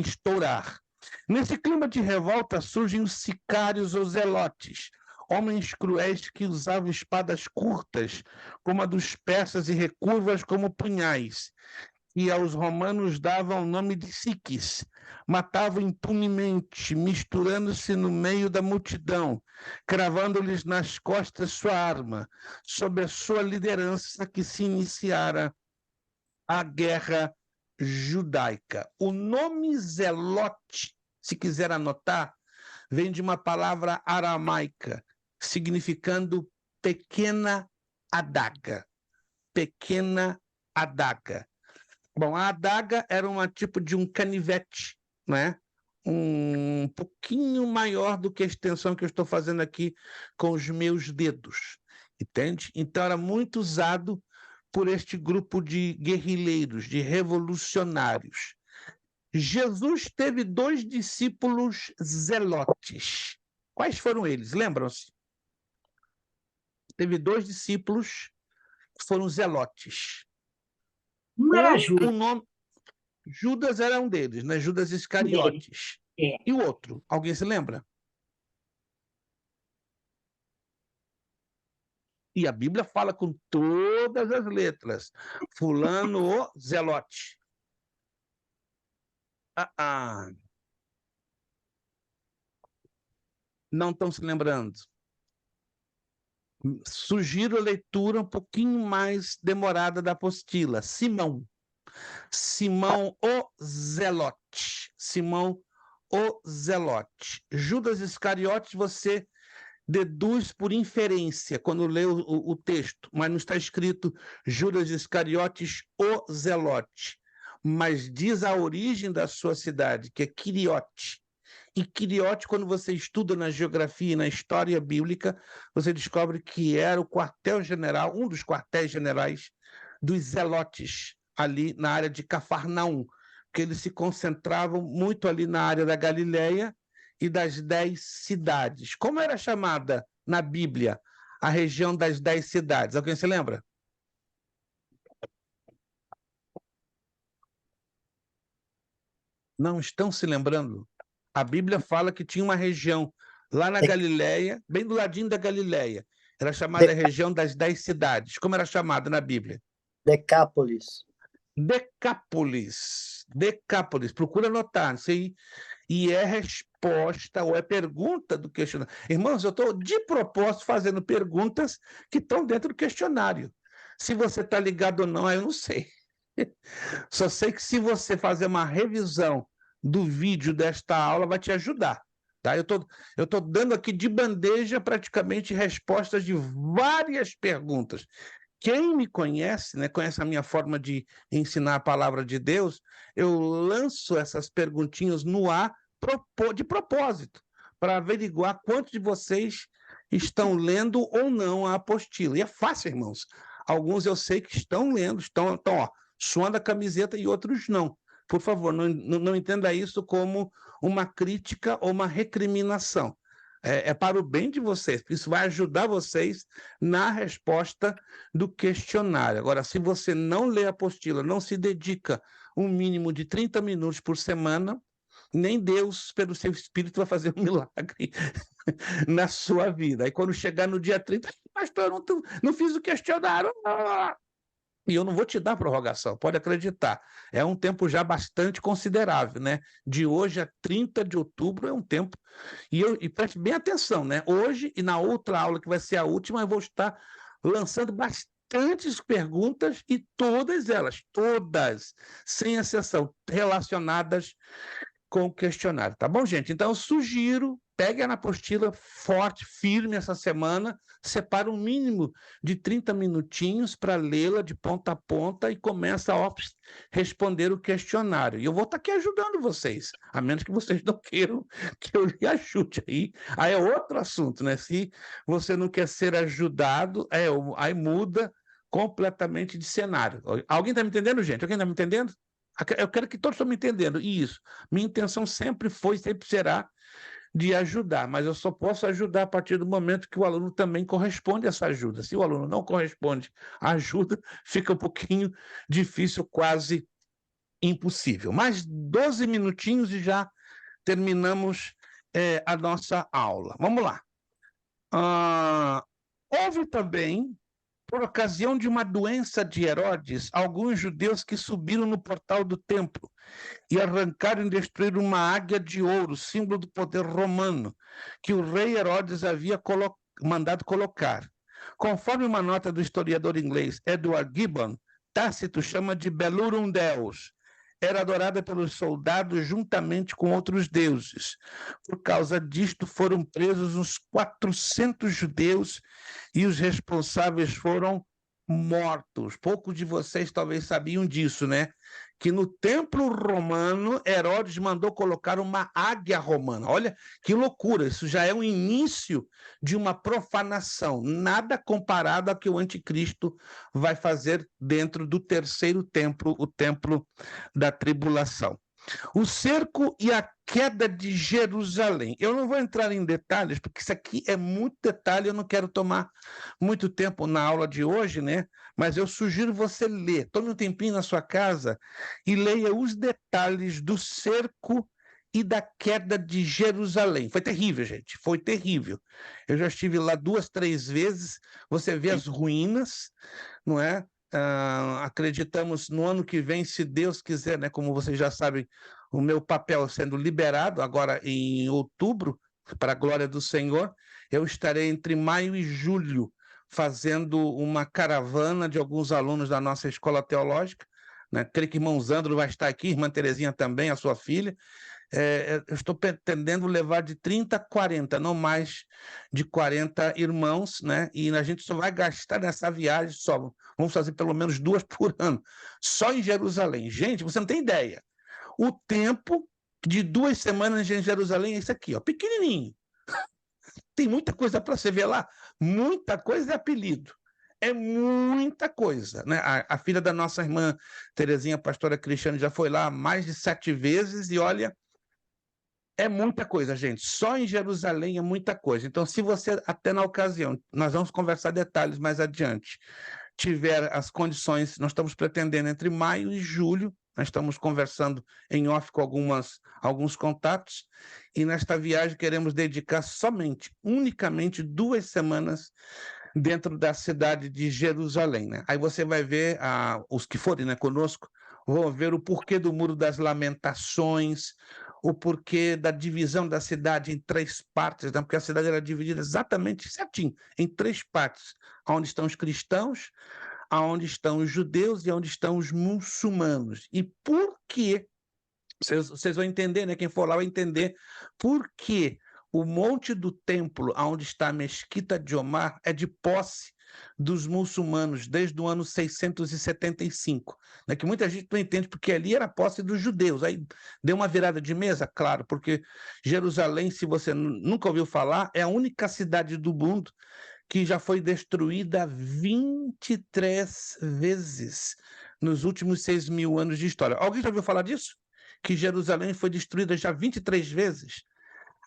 estourar. Nesse clima de revolta surgem os sicários ou zelotes, homens cruéis que usavam espadas curtas, como a dos persas, e recurvas como punhais, e aos romanos davam o nome de siques. Matavam impunemente, misturando-se no meio da multidão, cravando-lhes nas costas sua arma, sob a sua liderança que se iniciara a guerra judaica. O nome zelote, se quiser anotar, vem de uma palavra aramaica, significando pequena adaga. Pequena adaga. Bom, a adaga era um tipo de um canivete, né? Um pouquinho maior do que a extensão que eu estou fazendo aqui com os meus dedos, entende? Então era muito usado por este grupo de guerrilheiros, de revolucionários. Jesus teve 2 discípulos zelotes. Quais foram eles? Lembram-se? Teve 2 discípulos que foram zelotes. Não era Judas. Judas era um deles, né? Judas Iscariotes. É. E o outro? Alguém se lembra? E a Bíblia fala com todas as letras. Fulano o zelote. Não estão se lembrando. Sugiro a leitura um pouquinho mais demorada da apostila. Simão o Zelote. Simão o Zelote. Judas Iscariotes você deduz por inferência quando lê o texto, mas não está escrito Judas Iscariotes o Zelote. Mas diz a origem da sua cidade, que é Quiriote. E Quiriote, quando você estuda na geografia e na história bíblica, você descobre que era o quartel-general, um dos quartéis-generais dos zelotes, ali na área de Cafarnaum, que eles se concentravam muito ali na área da Galileia e das 10 cidades. Como era chamada na Bíblia a região das 10 cidades? Alguém se lembra? Não estão se lembrando? A Bíblia fala que tinha uma região lá na Galileia, bem do ladinho da Galileia. Era chamada região das 10 cidades. Como era chamada na Bíblia? Decápolis. Decápolis. Procura anotar isso aí. E é resposta ou é pergunta do questionário. Irmãos, eu estou de propósito fazendo perguntas que estão dentro do questionário. Se você está ligado ou não, eu não sei. Só sei que se você fazer uma revisão do vídeo desta aula, vai te ajudar. Tá? Eu tô dando aqui de bandeja praticamente respostas de várias perguntas. Quem me conhece, né, conhece a minha forma de ensinar a palavra de Deus, eu lanço essas perguntinhas no ar de propósito, para averiguar quantos de vocês estão lendo ou não a apostila. E é fácil, irmãos. Alguns eu sei que estão lendo, estão suando a camiseta e outros não. Por favor, não entenda isso como uma crítica ou uma recriminação. É para o bem de vocês, isso vai ajudar vocês na resposta do questionário. Agora, se você não lê a apostila, não se dedica um mínimo de 30 minutos por semana, nem Deus, pelo seu Espírito, vai fazer um milagre na sua vida. Aí quando chegar no dia 30, pastor, eu não fiz o questionário. E eu não vou te dar prorrogação, pode acreditar. É um tempo já bastante considerável, né? De hoje a 30 de outubro é um tempo. E preste bem atenção, né? Hoje e na outra aula, que vai ser a última, eu vou estar lançando bastantes perguntas e todas elas, todas, sem exceção, relacionadas com o questionário, tá bom, gente? Então, eu sugiro, pegue a apostila forte, firme essa semana, separa um mínimo de 30 minutinhos para lê-la de ponta a ponta e começa a responder o questionário. E eu vou estar aqui ajudando vocês, a menos que vocês não queiram que eu lhe ajude. Aí é outro assunto, né? Se você não quer ser ajudado, aí muda completamente de cenário. Alguém está me entendendo, gente? Alguém está me entendendo? Eu quero que todos estão me entendendo. Isso. Minha intenção sempre foi, sempre será de ajudar, mas eu só posso ajudar a partir do momento que o aluno também corresponde a essa ajuda. Se o aluno não corresponde à ajuda, fica um pouquinho difícil, quase impossível. Mais 12 minutinhos e já terminamos a nossa aula. Vamos lá. Houve também, por ocasião de uma doença de Herodes, alguns judeus que subiram no portal do templo e arrancaram e destruíram uma águia de ouro, símbolo do poder romano, que o rei Herodes havia mandado colocar. Conforme uma nota do historiador inglês Edward Gibbon, Tácito chama de Bellurum Deus. Era adorada pelos soldados juntamente com outros deuses. Por causa disto, foram presos uns 400 judeus e os responsáveis foram mortos. Poucos de vocês talvez sabiam disso, né? Que no templo romano, Herodes mandou colocar uma águia romana. Olha que loucura, isso já é o início de uma profanação, nada comparado ao que o anticristo vai fazer dentro do terceiro templo, o templo da tribulação. O cerco e a queda de Jerusalém. Eu não vou entrar em detalhes, porque isso aqui é muito detalhe, eu não quero tomar muito tempo na aula de hoje, né? Mas eu sugiro você ler. Tome um tempinho na sua casa e leia os detalhes do cerco e da queda de Jerusalém. Foi terrível, gente, foi terrível. Eu já estive lá 2, 3 vezes, você vê as ruínas, não é? Acreditamos no ano que vem, se Deus quiser, né? Como vocês já sabem, o meu papel sendo liberado agora em outubro, para a glória do Senhor, eu estarei entre maio e julho fazendo uma caravana de alguns alunos da nossa escola teológica, né? Creio que irmão Zandro vai estar aqui, irmã Terezinha também, a sua filha. Eu estou pretendendo levar de 30 a 40, não mais de 40 irmãos, né? E a gente só vai gastar nessa viagem, vamos fazer pelo menos 2 por ano, só em Jerusalém. Gente, você não tem ideia. O tempo de 2 semanas em Jerusalém é isso aqui, ó, pequenininho. Tem muita coisa para você ver lá, muita coisa é apelido. É muita coisa, né? A filha da nossa irmã Terezinha, a pastora Cristiane, já foi lá mais de 7 vezes e olha, é muita coisa, gente. Só em Jerusalém é muita coisa. Então, se você, até na ocasião, nós vamos conversar detalhes mais adiante, tiver as condições, nós estamos pretendendo entre maio e julho, nós estamos conversando em off com alguns contatos, e nesta viagem queremos dedicar unicamente 2 semanas dentro da cidade de Jerusalém, né? Aí você vai ver, os que forem, né, conosco, vão ver o porquê do Muro das Lamentações, o porquê da divisão da cidade em 3 partes, né? Porque a cidade era dividida exatamente certinho, em 3 partes, onde estão os cristãos, onde estão os judeus e onde estão os muçulmanos. E por quê? Vocês vão entender, né? Quem for lá vai entender por que o monte do templo, onde está a mesquita de Omar, é de posse dos muçulmanos desde o ano 675, né? Que muita gente não entende, porque ali era posse dos judeus. Aí deu uma virada de mesa, claro, porque Jerusalém, se você nunca ouviu falar, é a única cidade do mundo que já foi destruída 23 vezes nos últimos 6.000 anos de história. Alguém já ouviu falar disso? Que Jerusalém foi destruída já 23 vezes?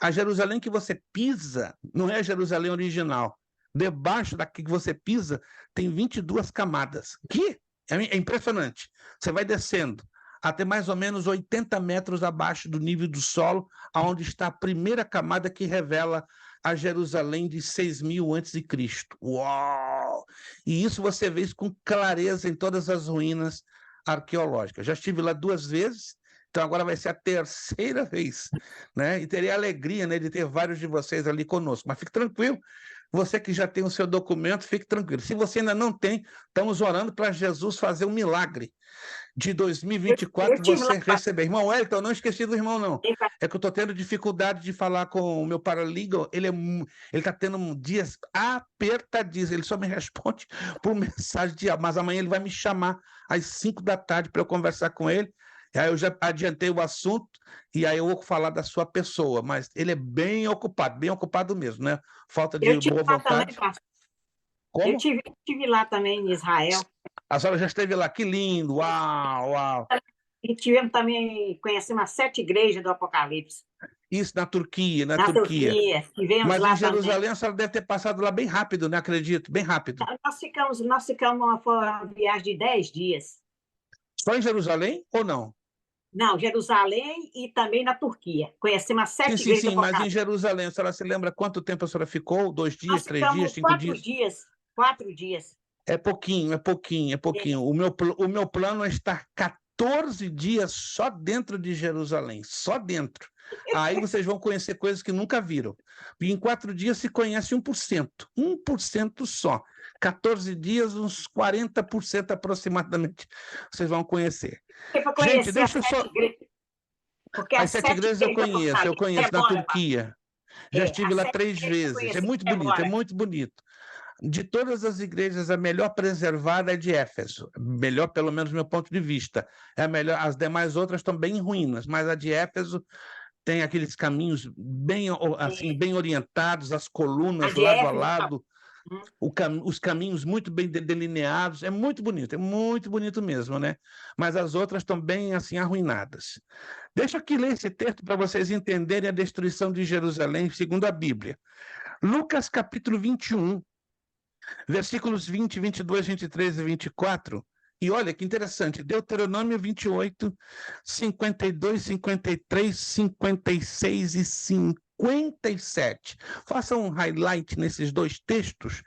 A Jerusalém que você pisa não é a Jerusalém original. Debaixo da que você pisa tem 22 camadas. Que é impressionante. Você vai descendo até mais ou menos 80 metros abaixo do nível do solo, onde está a primeira camada que revela a Jerusalém de 6.000 a.C. Uau! E isso você vê isso com clareza em todas as ruínas arqueológicas. Já estive lá 2 vezes, então agora vai ser a 3ª vez, né? E teria a alegria, né, de ter vários de vocês ali conosco. Mas fique tranquilo, você que já tem o seu documento, fique tranquilo. Se você ainda não tem, estamos orando para Jesus fazer um milagre de 2024 Eu tive você lá. receber. Irmão Wellington, eu não esqueci do irmão, não. É que eu estou tendo dificuldade de falar com o meu paralegal. Ele está tendo dias apertadíssimos. Ele só me responde por mensagem de mas amanhã ele vai me chamar às 5 da tarde para eu conversar com ele. Aí eu já adiantei o assunto e aí eu vou falar da sua pessoa, mas ele é bem ocupado mesmo, né? Falta de Eu tive boa lá vontade. também, pastor. Como? Eu tive lá também em Israel. A senhora já esteve lá, que lindo, uau, uau. E tivemos também, conhecemos as 7 igrejas do Apocalipse. Isso na Turquia, Na Turquia. Tivemos Mas lá em Jerusalém também. a senhora deve ter passado lá bem rápido, né? Acredito, bem rápido. Nós ficamos foi uma viagem de 10 dias. Só em Jerusalém ou não? Não, Jerusalém e também na Turquia. Conhecemos as 7 Sim, igrejas do mas em Apocalipse. Jerusalém, a senhora se lembra quanto tempo a senhora ficou? 2 dias, Nós 3 dias, ficamos 5 4 dias? dias. 4 dias. É pouquinho. O meu plano é estar 14 dias só dentro de Jerusalém, só dentro. Aí vocês vão conhecer coisas que nunca viram. E em 4 dias se conhece 1%. 1% só. 14 dias, uns 40% aproximadamente, vocês vão conhecer. Para Gente, conhecer deixa eu as 7 só... igrejas. Porque As as 7 7 igrejas eu igrejas do Apocalipse conheço na demora. Turquia. Já estive As lá 7 3 igrejas vezes. É conhecidas muito bonito, é demora. muito bonito. De todas as igrejas, a melhor preservada é de Éfeso. Melhor, pelo menos do meu ponto de vista. É a melhor. As demais outras estão bem em ruínas, mas a de Éfeso tem aqueles caminhos bem, assim, bem orientados, as A colunas de lado a Éfeso, lado, os caminhos muito bem delineados. É muito bonito mesmo, né? Mas as outras estão bem assim arruinadas. Deixa eu aqui ler esse texto para vocês entenderem a destruição de Jerusalém segundo a Bíblia. Lucas capítulo 21, versículos 20, 22, 23 e 24. E olha que interessante, Deuteronômio 28, 52, 53, 56 e 57. Faça um highlight nesses 2 textos,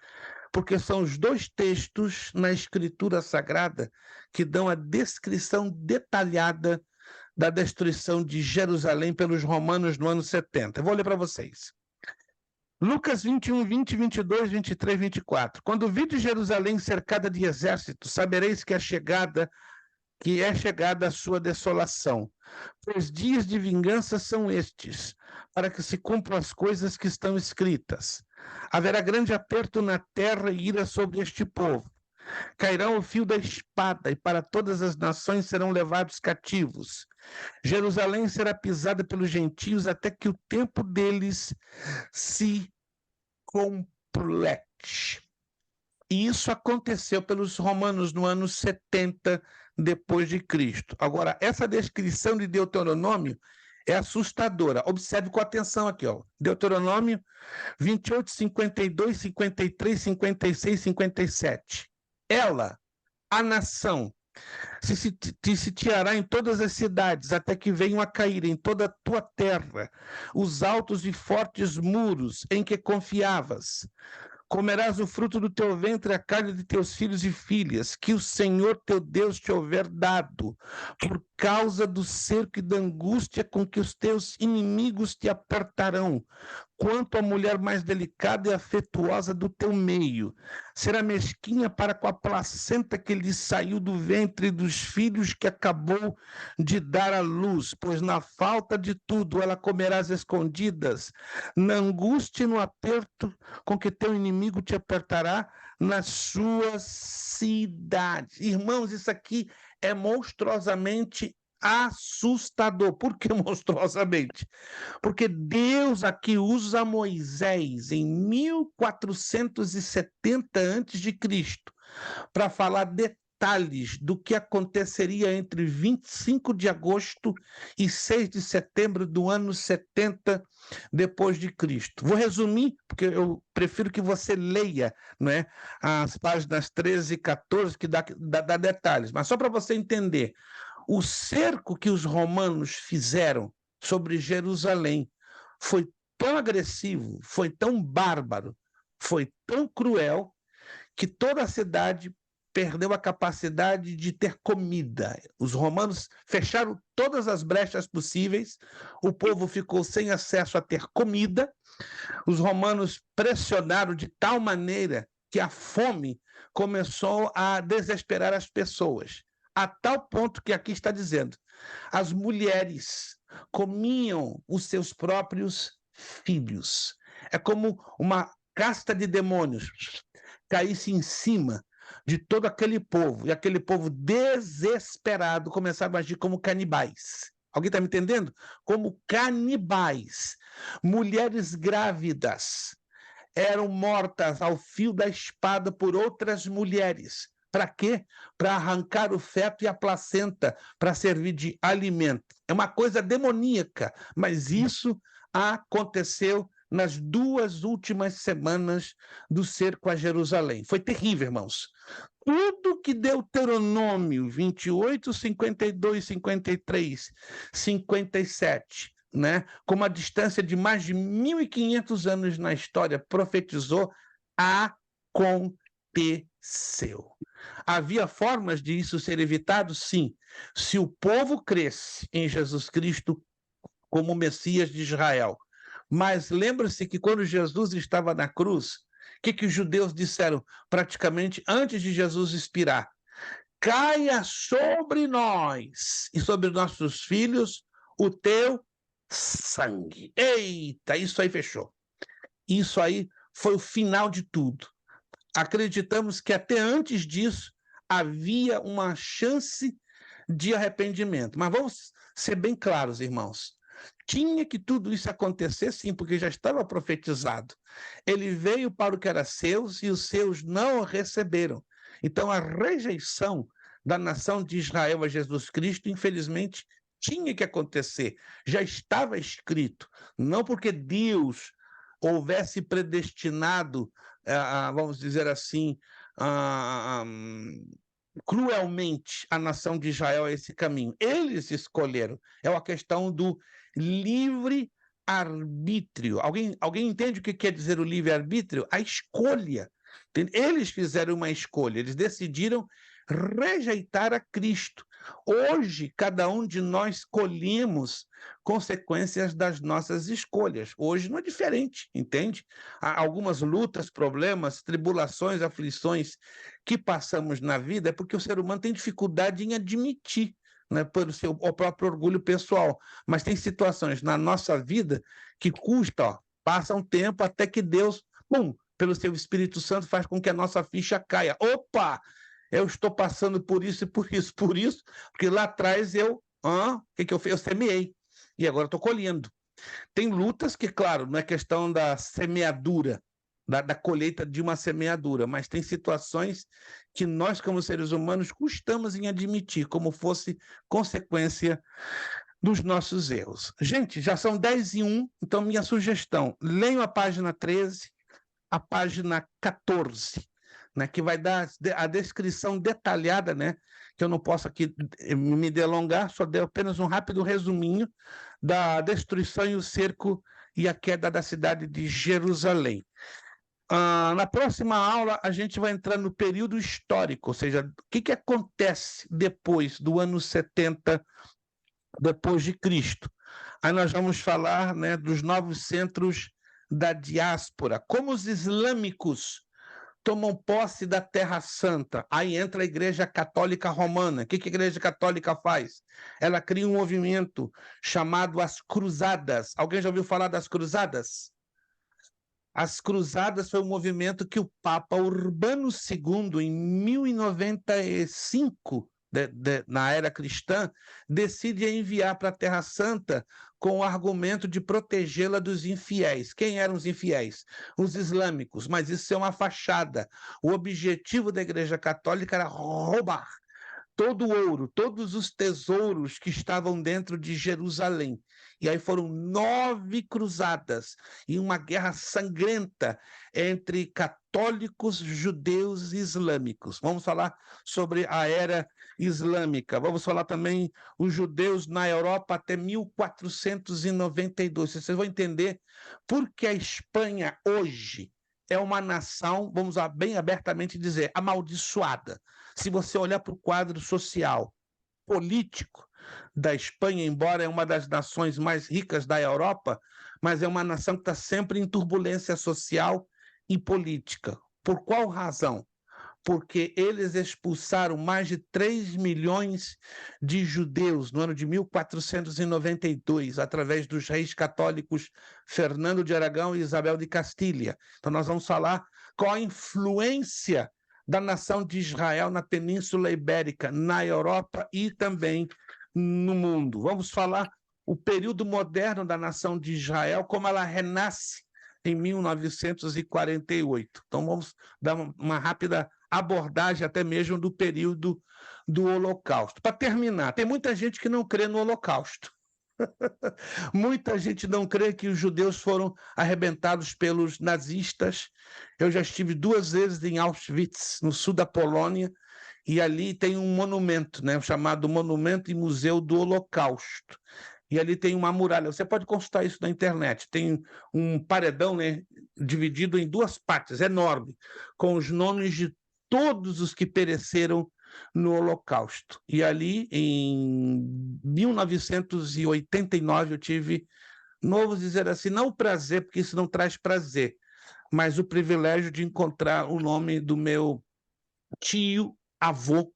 porque são os 2 textos na Escritura Sagrada que dão a descrição detalhada da destruição de Jerusalém pelos romanos no ano 70. Eu vou ler para vocês. Lucas 21, 20, 22, 23, 24. Quando vide Jerusalém cercada de exércitos, sabereis que é chegada a sua desolação. Pois dias de vingança são estes, para que se cumpram as coisas que estão escritas. Haverá grande aperto na terra e ira sobre este povo. Cairá o fio da espada, e para todas as nações serão levados cativos. Jerusalém será pisada pelos gentios até que o tempo deles se complete. E isso aconteceu pelos romanos no ano 70 depois de Cristo. Agora, essa descrição de Deuteronômio é assustadora. Observe com atenção aqui, ó. Deuteronômio 28, 52, 53, 56, 57. Ela, a nação, se sitiará em todas as cidades, até que venham a cair em toda a tua terra os altos e fortes muros em que confiavas. Comerás o fruto do teu ventre, a carne de teus filhos e filhas, que o Senhor teu Deus te houver dado, por causa do cerco e da angústia com que os teus inimigos te apertarão. Quanto a mulher mais delicada e afetuosa do teu meio, será mesquinha para com a placenta que lhe saiu do ventre dos filhos que acabou de dar à luz, pois na falta de tudo ela comerá às escondidas, na angústia e no aperto com que teu inimigo te apertará nas suas cidades. Irmãos, isso aqui é monstruosamente assustador. Por que monstruosamente? Porque Deus aqui usa Moisés em 1470 a.C. para falar detalhes do que aconteceria entre 25 de agosto e 6 de setembro do ano 70 depois de Cristo. Vou resumir, porque eu prefiro que você leia, não é, as páginas 13 e 14, que dá detalhes, mas só para você entender. O cerco que os romanos fizeram sobre Jerusalém foi tão agressivo, foi tão bárbaro, foi tão cruel, que toda a cidade perdeu a capacidade de ter comida. Os romanos fecharam todas as brechas possíveis, o povo ficou sem acesso a ter comida, os romanos pressionaram de tal maneira que a fome começou a desesperar as pessoas, a tal ponto que aqui está dizendo, as mulheres comiam os seus próprios filhos. É como uma casta de demônios caísse em cima de todo aquele povo, e aquele povo desesperado começava a agir como canibais. Alguém está me entendendo? Como canibais. Mulheres grávidas eram mortas ao fio da espada por outras mulheres. Para quê? Para arrancar o feto e a placenta para servir de alimento. É uma coisa demoníaca, mas isso aconteceu nas 2 últimas semanas do cerco a Jerusalém. Foi terrível, irmãos. Tudo que Deuteronômio 28, 52, 53, 57, né, com uma distância de mais de 1.500 anos na história, profetizou, aconteceu. Havia formas de isso ser evitado? Sim. Se o povo cresce em Jesus Cristo como Messias de Israel. Mas lembra-se que quando Jesus estava na cruz, o que os judeus disseram praticamente antes de Jesus expirar? Caia sobre nós e sobre nossos filhos o teu sangue. Eita, isso aí fechou. Isso aí foi o final de tudo. Acreditamos que até antes disso havia uma chance de arrependimento. Mas vamos ser bem claros, irmãos. Tinha que tudo isso acontecer, sim, porque já estava profetizado. Ele veio para o que era seus e os seus não o receberam. Então, a rejeição da nação de Israel a Jesus Cristo, infelizmente, tinha que acontecer. Já estava escrito. Não porque Deus houvesse predestinado, vamos dizer assim, cruelmente a nação de Israel a esse caminho. Eles escolheram. É uma questão do livre-arbítrio. Alguém entende o que quer dizer o livre-arbítrio? A escolha. Eles fizeram uma escolha, eles decidiram rejeitar a Cristo. Hoje, cada um de nós colhemos consequências das nossas escolhas. Hoje não é diferente, entende? Há algumas lutas, problemas, tribulações, aflições que passamos na vida é porque o ser humano tem dificuldade em admitir, né, pelo seu próprio orgulho pessoal. Mas tem situações na nossa vida que custa, passa um tempo até que Deus, pelo seu Espírito Santo, faz com que a nossa ficha caia. Opa! Eu estou passando por isso e por isso, porque lá atrás o que eu fiz? Eu semeei, e agora estou colhendo. Tem lutas que, claro, não é questão da semeadura, da colheita de uma semeadura, mas tem situações que nós, como seres humanos, custamos em admitir, como fosse consequência dos nossos erros. Gente, já são 10:01, então minha sugestão, leiam a página 13, a página 14, né, que vai dar a descrição detalhada, né, que eu não posso aqui me delongar, só dei apenas um rápido resuminho da destruição e o cerco e a queda da cidade de Jerusalém. Na próxima aula, a gente vai entrar no período histórico, ou seja, o que acontece depois do ano 70 depois de Cristo. Aí nós vamos falar, né, dos novos centros da diáspora, como os islâmicos tomam posse da Terra Santa. Aí entra a Igreja Católica Romana. O que a Igreja Católica faz? Ela cria um movimento chamado as Cruzadas. Alguém já ouviu falar das Cruzadas? As Cruzadas foi um movimento que o Papa Urbano II, em 1095, na era cristã, decide enviar para a Terra Santa com o argumento de protegê-la dos infiéis. Quem eram os infiéis? Os islâmicos, mas isso é uma fachada. O objetivo da Igreja Católica era roubar todo o ouro, todos os tesouros que estavam dentro de Jerusalém. E aí foram 9 cruzadas e uma guerra sangrenta entre católicos, judeus e islâmicos. Vamos falar sobre a era islâmica. Vamos falar também os judeus na Europa até 1492. Vocês vão entender por que a Espanha hoje é uma nação, vamos bem abertamente dizer, amaldiçoada. Se você olhar para o quadro social, político da Espanha, embora é uma das nações mais ricas da Europa, mas é uma nação que está sempre em turbulência social e política. Por qual razão? Porque eles expulsaram mais de 3 milhões de judeus no ano de 1492, através dos reis católicos Fernando de Aragão e Isabel de Castilha. Então nós vamos falar qual a influência da nação de Israel na Península Ibérica, na Europa e também no mundo. Vamos falar o período moderno da nação de Israel, como ela renasce em 1948. Então vamos dar uma rápida abordagem até mesmo do período do Holocausto. Para terminar, tem muita gente que não crê no Holocausto. Muita gente não crê que os judeus foram arrebentados pelos nazistas. Eu já estive 2 vezes em Auschwitz, no sul da Polônia, e ali tem um monumento, né, chamado Monumento e Museu do Holocausto. E ali tem uma muralha. Você pode consultar isso na internet. Tem um paredão, né, dividido em 2 partes, enorme, com os nomes de todos os que pereceram no Holocausto. E ali, em 1989, eu tive, vamos dizer assim, não o prazer, porque isso não traz prazer, mas o privilégio de encontrar o nome do meu tio-avô,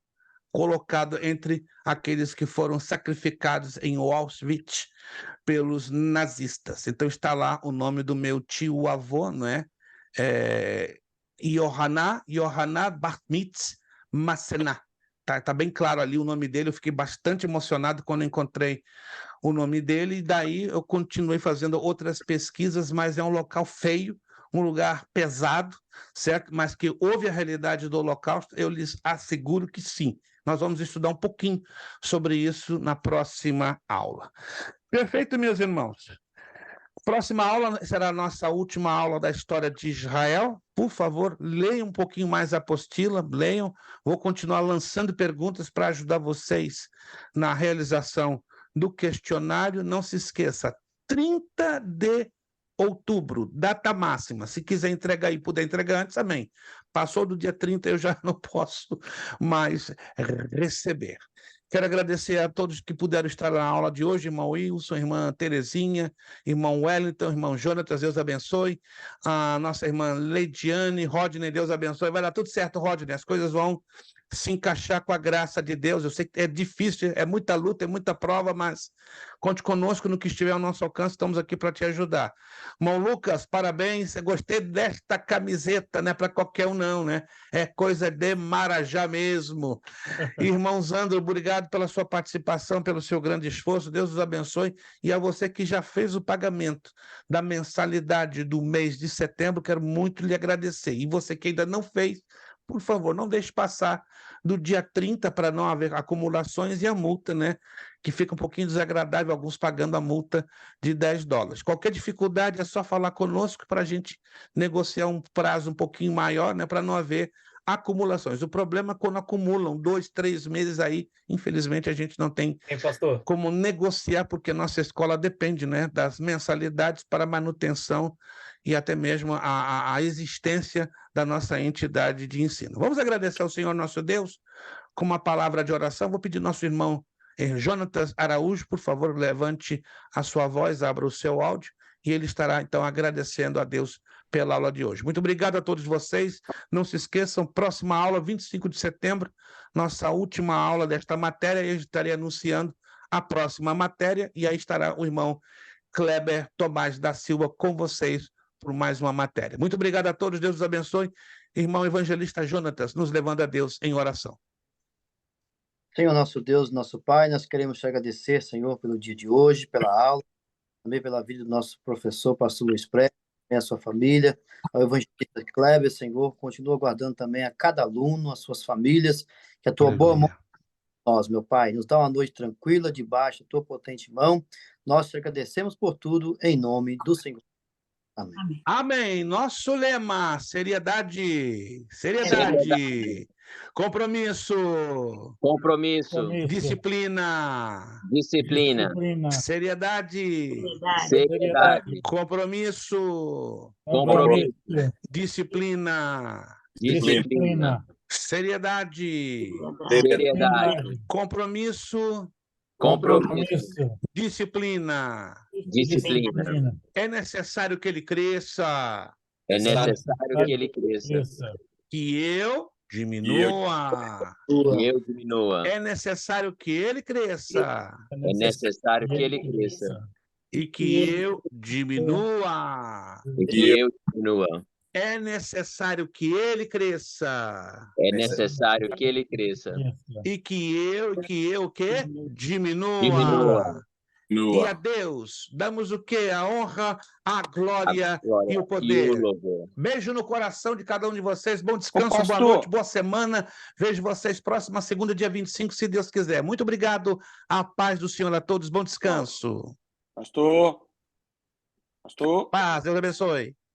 colocado entre aqueles que foram sacrificados em Auschwitz pelos nazistas. Então está lá o nome do meu tio-avô, não é? Yohanan Bar-Mitz Massená. Tá bem claro ali o nome dele. Eu fiquei bastante emocionado quando encontrei o nome dele, e daí eu continuei fazendo outras pesquisas, mas é um local feio, um lugar pesado, certo? Mas que houve a realidade do Holocausto, eu lhes asseguro que sim. Nós vamos estudar um pouquinho sobre isso na próxima aula. Perfeito, meus irmãos. Próxima aula será a nossa última aula da história de Israel. Por favor, leiam um pouquinho mais a apostila, leiam. Vou continuar lançando perguntas para ajudar vocês na realização do questionário. Não se esqueça, 30 de outubro, data máxima. Se quiser entregar e puder entregar antes, amém. Passou do dia 30, eu já não posso mais receber. Quero agradecer a todos que puderam estar na aula de hoje, irmão Wilson, irmã Terezinha, irmão Wellington, irmão Jonatas, Deus abençoe. A nossa irmã Leidiane, Rodney, Deus abençoe. Vai dar tudo certo, Rodney, as coisas vão se encaixar com a graça de Deus. Eu sei que é difícil, é muita luta, é muita prova, mas conte conosco no que estiver ao nosso alcance, estamos aqui para te ajudar. Irmão Lucas, parabéns, eu gostei desta camiseta, não é para qualquer um não, né? É coisa de Marajá mesmo. Irmão Zandro, obrigado pela sua participação, pelo seu grande esforço, Deus os abençoe, e a você que já fez o pagamento da mensalidade do mês de setembro, quero muito lhe agradecer, e você que ainda não fez, por favor, não deixe passar do dia 30 para não haver acumulações e a multa, né? Que fica um pouquinho desagradável, alguns pagando a multa de $10. Qualquer dificuldade é só falar conosco para a gente negociar um prazo um pouquinho maior, né? Para não haver acumulações. O problema é quando acumulam 2, 3 meses aí, infelizmente a gente não tem pastor? como negociar, porque nossa escola depende, né, das mensalidades para manutenção e até mesmo a existência da nossa entidade de ensino. Vamos agradecer ao Senhor nosso Deus com uma palavra de oração. Vou pedir nosso irmão Jonatas Araújo, por favor, levante a sua voz, abra o seu áudio, e ele estará, então, agradecendo a Deus pela aula de hoje. Muito obrigado a todos vocês. Não se esqueçam, próxima aula, 25 de setembro, nossa última aula desta matéria, e eu estarei anunciando a próxima matéria, e aí estará o irmão Kleber Tomás da Silva com vocês por mais uma matéria. Muito obrigado a todos, Deus os abençoe. Irmão evangelista Jonatas, nos levando a Deus em oração. Senhor nosso Deus, nosso Pai, nós queremos te agradecer, Senhor, pelo dia de hoje, pela aula, também pela vida do nosso professor, pastor Luiz Pré, a sua família, ao evangelista Kleber, Senhor, continua guardando também a cada aluno, as suas famílias, que a tua boa mão nós, meu Pai. Nos dá uma noite tranquila, debaixo da tua potente mão. Nós te agradecemos por tudo, em nome do Senhor. Amém. Amém. Amém. Nosso lema: seriedade, Seriedade. seriedade, compromisso, Compromisso. disciplina, Disciplina. seriedade, Verdade. Seriedade. compromisso, Compromisso. disciplina, Disciplina. seriedade, Seriedade. compromisso, Compromisso. disciplina. Disciplina. É necessário que ele cresça, É necessário que ele cresça. que eu diminua. E eu diminua. É necessário que ele cresça É necessário que ele cresça. e que eu diminua. E que eu diminua. É necessário que ele cresça É necessário que ele cresça. e que eu o quê? Diminua. E a Deus damos o quê? A honra, a glória e o E o poder. louvor. Beijo no coração de cada um de vocês. Bom descanso, boa pastor. noite, boa semana. Vejo vocês próxima segunda, dia 25, se Deus quiser. Muito obrigado. A paz do Senhor a todos. Bom descanso. Pastor. Pastor. Paz, Deus abençoe.